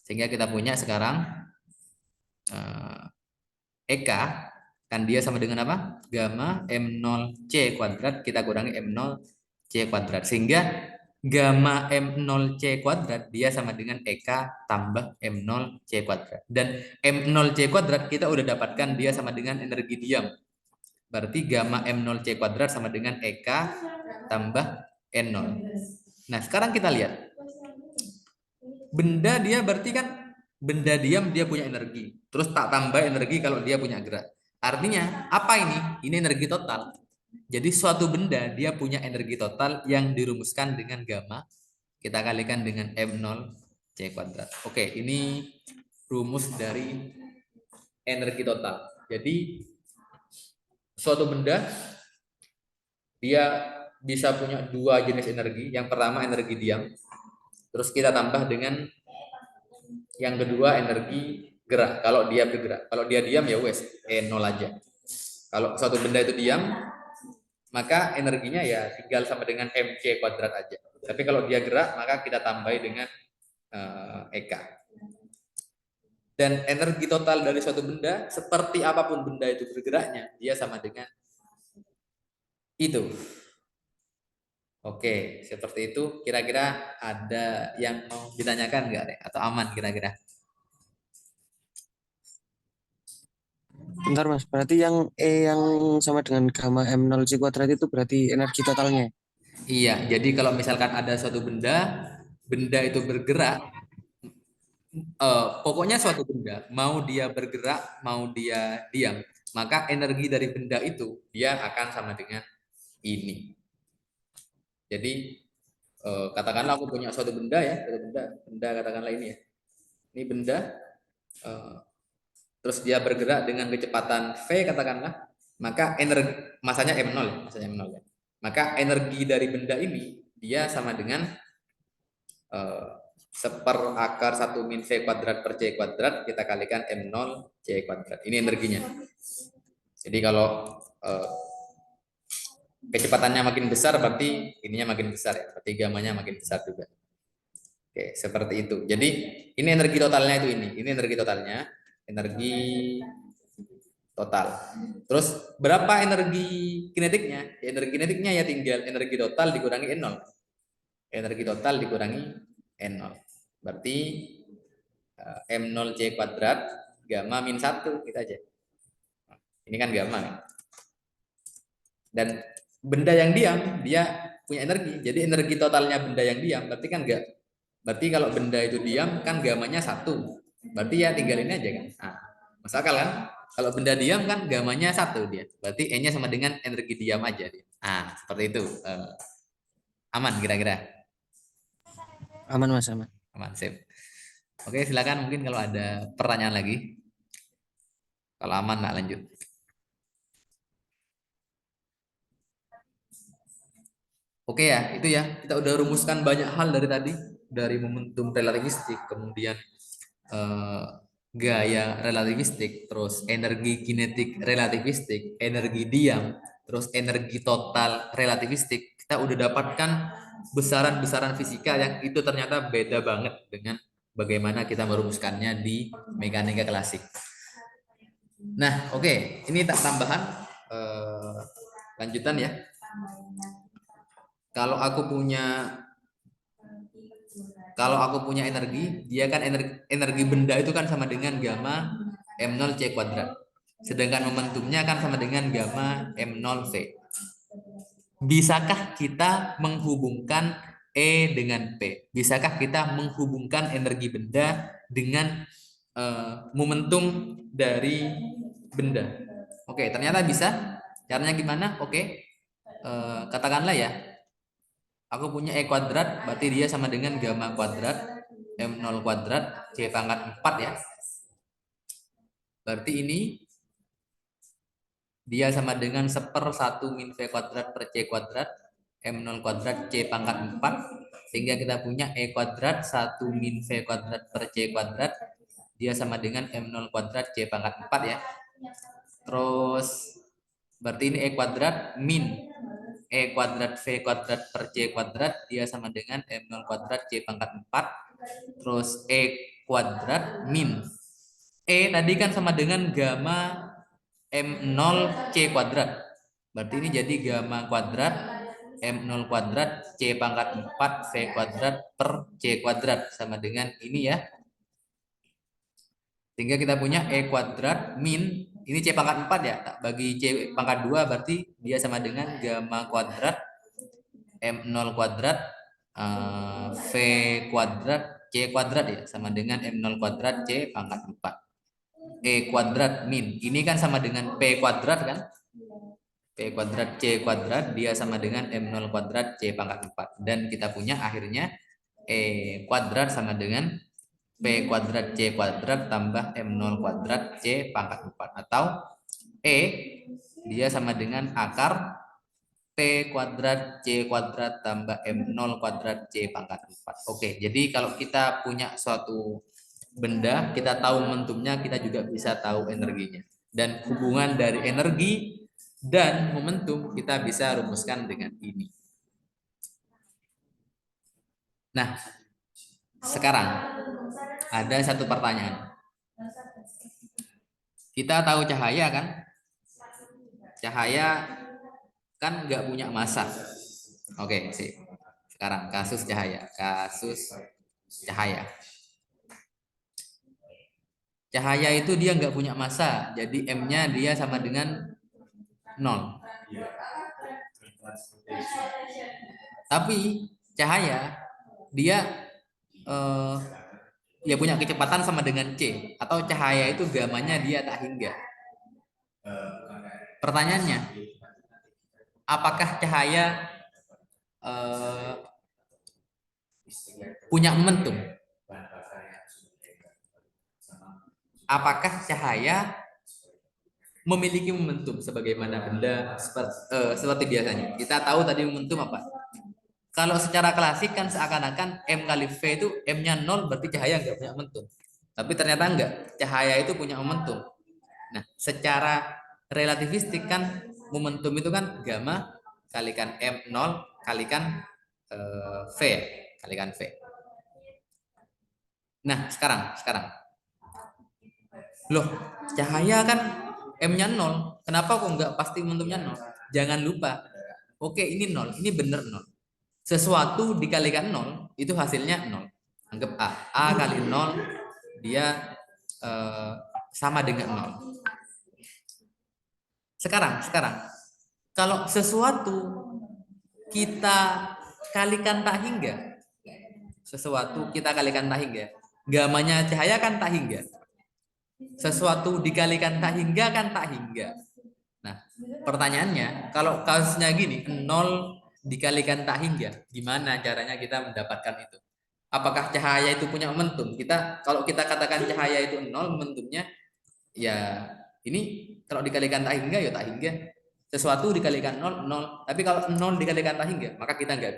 Sehingga kita punya sekarang EK kan dia sama dengan apa? Gamma M0 C kuadrat kita kurangi M0 C kuadrat. Sehingga gamma M0 C kuadrat dia sama dengan EK tambah M0 C kuadrat. Dan M0 C kuadrat kita udah dapatkan dia sama dengan energi diam. Berarti gamma M0 C kuadrat sama dengan EK tambah N0. Nah, sekarang kita lihat. Benda dia berarti kan benda diam dia punya energi. Terus tak tambah energi kalau dia punya gerak. Artinya, apa ini? Ini energi total. Jadi suatu benda dia punya energi total yang dirumuskan dengan gamma. Kita kalikan dengan M0 C kuadrat. Oke, ini rumus dari energi total. Jadi suatu benda dia bisa punya dua jenis energi. Yang pertama energi diam. Terus kita tambah dengan yang kedua energi gerak. Kalau dia bergerak. Kalau dia diam ya wes E0 aja. Kalau suatu benda itu diam, maka energinya ya tinggal sama dengan MC kuadrat aja. Tapi kalau dia gerak, maka kita tambahi dengan EK. Dan energi total dari suatu benda, seperti apapun benda itu bergeraknya, dia sama dengan itu. Oke, seperti itu. Kira-kira ada yang mau ditanyakan nggak, atau aman kira-kira? Bentar Mas, berarti yang E yang sama dengan gamma M0 C kuadrat itu berarti energi totalnya. Iya, jadi kalau misalkan ada suatu benda, benda itu bergerak, pokoknya suatu benda, mau dia bergerak, mau dia diam, maka energi dari benda itu dia akan sama dengan ini. Jadi katakanlah aku punya suatu benda ya, suatu benda katakanlah ini ya. Ini benda, eh, terus dia bergerak dengan kecepatan v katakanlah, maka energi masanya M0 ya, masanya M0 ya. Maka energi dari benda ini dia sama dengan seper akar 1 min V kuadrat per C kuadrat kita kalikan M0 C kuadrat. Ini energinya. Jadi kalau kecepatannya makin besar berarti ininya makin besar ya, berarti gamanya makin besar juga. Oke, seperti itu. Jadi ini energi totalnya itu ini energi totalnya, energi total. Terus berapa energi kinetiknya? Ya, energi kinetiknya ya tinggal energi total dikurangi N0. Energi total dikurangi N0. Berarti M0 C kuadrat gamma min 1 kita aja. Ini kan gamma kan. Dan benda yang diam dia punya energi. Jadi energi totalnya benda yang diam berarti kan enggak. Berarti kalau benda itu diam kan gamanya 1. Berarti ya tinggal ini aja kan. Nah, masuk akal kan? Kalau benda diam kan gamanya 1 dia. Berarti E-nya sama dengan energi diam aja dia. Nah, seperti itu. Aman kira-kira. Aman Mas, aman. Aman, sip. Oke, silakan mungkin kalau ada pertanyaan lagi. Kalau aman, nak lanjut. Oke ya, itu ya. Kita udah rumuskan banyak hal dari tadi. Dari momentum relativistik, kemudian eh, gaya relativistik, terus energi kinetik relativistik, energi diam, terus energi total relativistik. Kita udah dapatkan besaran-besaran fisika yang itu ternyata beda banget dengan bagaimana kita merumuskannya di mekanika klasik. Nah, oke, ini tak tambahan lanjutan ya. Kalau aku punya energi, dia kan energi benda itu kan sama dengan gamma M0 C kuadrat. Sedangkan momentumnya kan sama dengan gamma M0 V. Bisakah kita menghubungkan E dengan P? Bisakah kita menghubungkan energi benda dengan momentum dari benda? Oke, ternyata bisa. Caranya gimana? Oke, katakanlah ya, aku punya E kuadrat, berarti dia sama dengan gamma kuadrat M0 kuadrat C pangkat 4 ya. Berarti ini dia sama dengan 1/1 min V kuadrat per C kuadrat M0 kuadrat C pangkat 4. Sehingga kita punya E kuadrat 1 min V kuadrat per C kuadrat. Dia sama dengan M0 kuadrat C pangkat 4 ya. Terus berarti ini E kuadrat min E kuadrat V kuadrat per C kuadrat. Dia sama dengan M0 kuadrat C pangkat 4. Terus E kuadrat min E tadi kan sama dengan gamma M0 C kuadrat. Berarti ini jadi gamma kuadrat M0 kuadrat C pangkat 4 V kuadrat per C kuadrat sama dengan ini ya. Sehingga kita punya E kuadrat min ini C pangkat 4 ya. Bagi C pangkat 2 berarti dia sama dengan gamma kuadrat M0 kuadrat V kuadrat C kuadrat ya sama dengan M0 kuadrat C pangkat 4. E kuadrat min ini kan sama dengan P kuadrat kan, P kuadrat C kuadrat dia sama dengan M0 kuadrat C pangkat 4 dan kita punya akhirnya E kuadrat sama dengan P kuadrat C kuadrat tambah M0 kuadrat C pangkat 4 atau E dia sama dengan akar P kuadrat C kuadrat tambah M0 kuadrat C pangkat 4. Oke, jadi kalau kita punya suatu benda, kita tahu momentumnya, kita juga bisa tahu energinya. Dan hubungan dari energi dan momentum kita bisa rumuskan dengan ini. Nah, sekarang ada satu pertanyaan. Kita tahu cahaya kan? Cahaya kan nggak punya massa. Oke, sih. Sekarang kasus cahaya. Cahaya itu dia nggak punya massa, jadi M-nya dia sama dengan 0. Tapi cahaya dia ya punya kecepatan sama dengan C, atau cahaya itu gamanya dia tak hingga. Pertanyaannya, apakah cahaya punya momentum? Apakah cahaya memiliki momentum sebagaimana benda seperti biasanya? Kita tahu tadi momentum apa? Kalau secara klasik kan seakan-akan M kali V itu M-nya 0 berarti cahaya nggak punya momentum. Tapi ternyata enggak, cahaya itu punya momentum. Nah, secara relativistik kan momentum itu kan gamma kalikan M0 kalikan V, kalikan V. Nah, sekarang. Loh, cahaya kan M-nya 0. Kenapa kok nggak pasti momentumnya 0? Jangan lupa. Oke, ini 0. Ini benar 0. Sesuatu dikalikan 0, itu hasilnya 0. Anggap A. A kali 0, dia sama dengan 0. Sekarang. Kalau sesuatu kita kalikan tak hingga. Sesuatu kita kalikan tak hingga. Gamanya cahaya kan tak hingga. Sesuatu dikalikan tak hingga kan tak hingga. Nah, pertanyaannya, kalau kasusnya gini, 0 dikalikan tak hingga, gimana caranya kita mendapatkan itu? Apakah cahaya itu punya momentum? Kalau kita katakan cahaya itu 0, momentumnya ya ini kalau dikalikan tak hingga ya tak hingga. Sesuatu dikalikan 0, 0. Tapi kalau 0 dikalikan tak hingga, maka kita nggak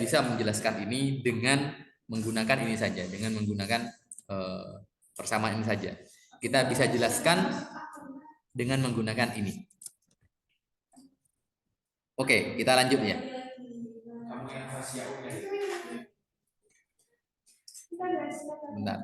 bisa menjelaskan ini dengan menggunakan ini saja, dengan menggunakan persamaan ini saja. Kita bisa jelaskan dengan menggunakan ini. Oke, kita lanjut ya. Bentar.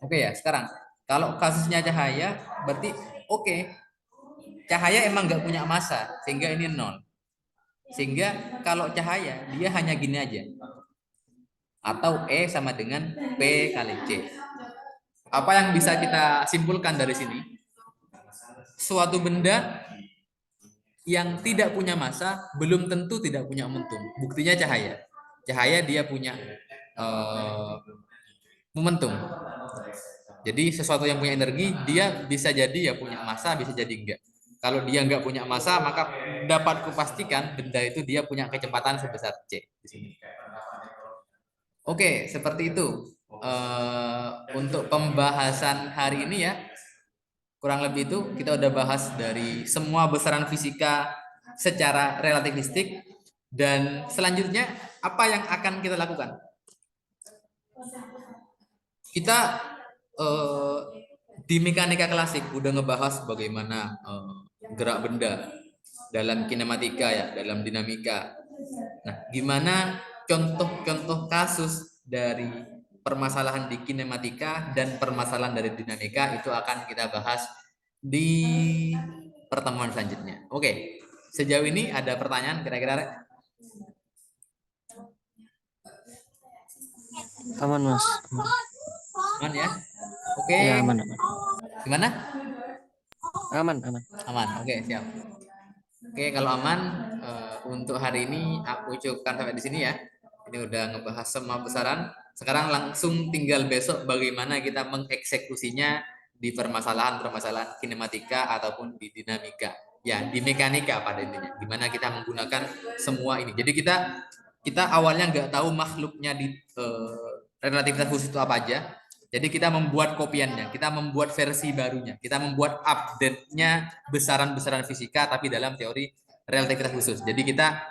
Oke ya, sekarang kalau kasusnya cahaya, berarti oke. Cahaya emang nggak punya massa, sehingga ini 0. Sehingga kalau cahaya, dia hanya gini aja. Atau E sama dengan P kali C. Apa yang bisa kita simpulkan dari sini? Suatu benda yang tidak punya massa belum tentu tidak punya momentum. Buktinya cahaya. Cahaya dia punya momentum. Jadi sesuatu yang punya energi dia bisa jadi ya punya massa, bisa jadi enggak. Kalau dia enggak punya massa, maka dapat kupastikan benda itu dia punya kecepatan sebesar c di sini. Oke, seperti itu. Untuk pembahasan hari ini ya, kurang lebih itu kita udah bahas dari semua besaran fisika secara relativistik, dan selanjutnya apa yang akan kita lakukan? Kita di mekanika klasik udah ngebahas bagaimana gerak benda dalam kinematika ya, dalam dinamika. Nah, gimana contoh-contoh kasus dari permasalahan di kinematika dan permasalahan dari dinamika itu akan kita bahas di pertemuan selanjutnya. Oke, sejauh ini ada pertanyaan kira-kira? Aman, Mas. Aman ya? Oke. Ya, aman. Gimana? Aman. Aman. Oke, siap. Oke, kalau aman, untuk hari ini aku cukupkan sampai di sini ya. Ini udah ngebahas semua besaran. Sekarang langsung tinggal besok bagaimana kita mengeksekusinya di permasalahan-permasalahan kinematika ataupun di dinamika. Ya, di mekanika pada intinya. Gimana kita menggunakan semua ini. Jadi kita awalnya nggak tahu makhluknya di relativitas khusus itu apa aja. Jadi kita membuat kopiannya, kita membuat versi barunya, kita membuat update-nya besaran-besaran fisika tapi dalam teori relativitas khusus. Jadi kita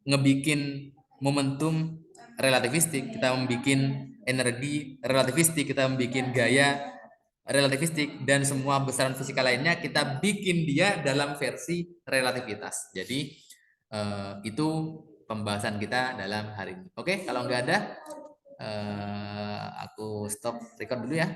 ngebikin momentum relativistik, kita membikin energi relativistik, kita membikin gaya relativistik, dan semua besaran fisika lainnya kita bikin dia dalam versi relativitas. Jadi itu pembahasan kita dalam hari ini. Oke, kalau nggak ada aku stop record dulu ya.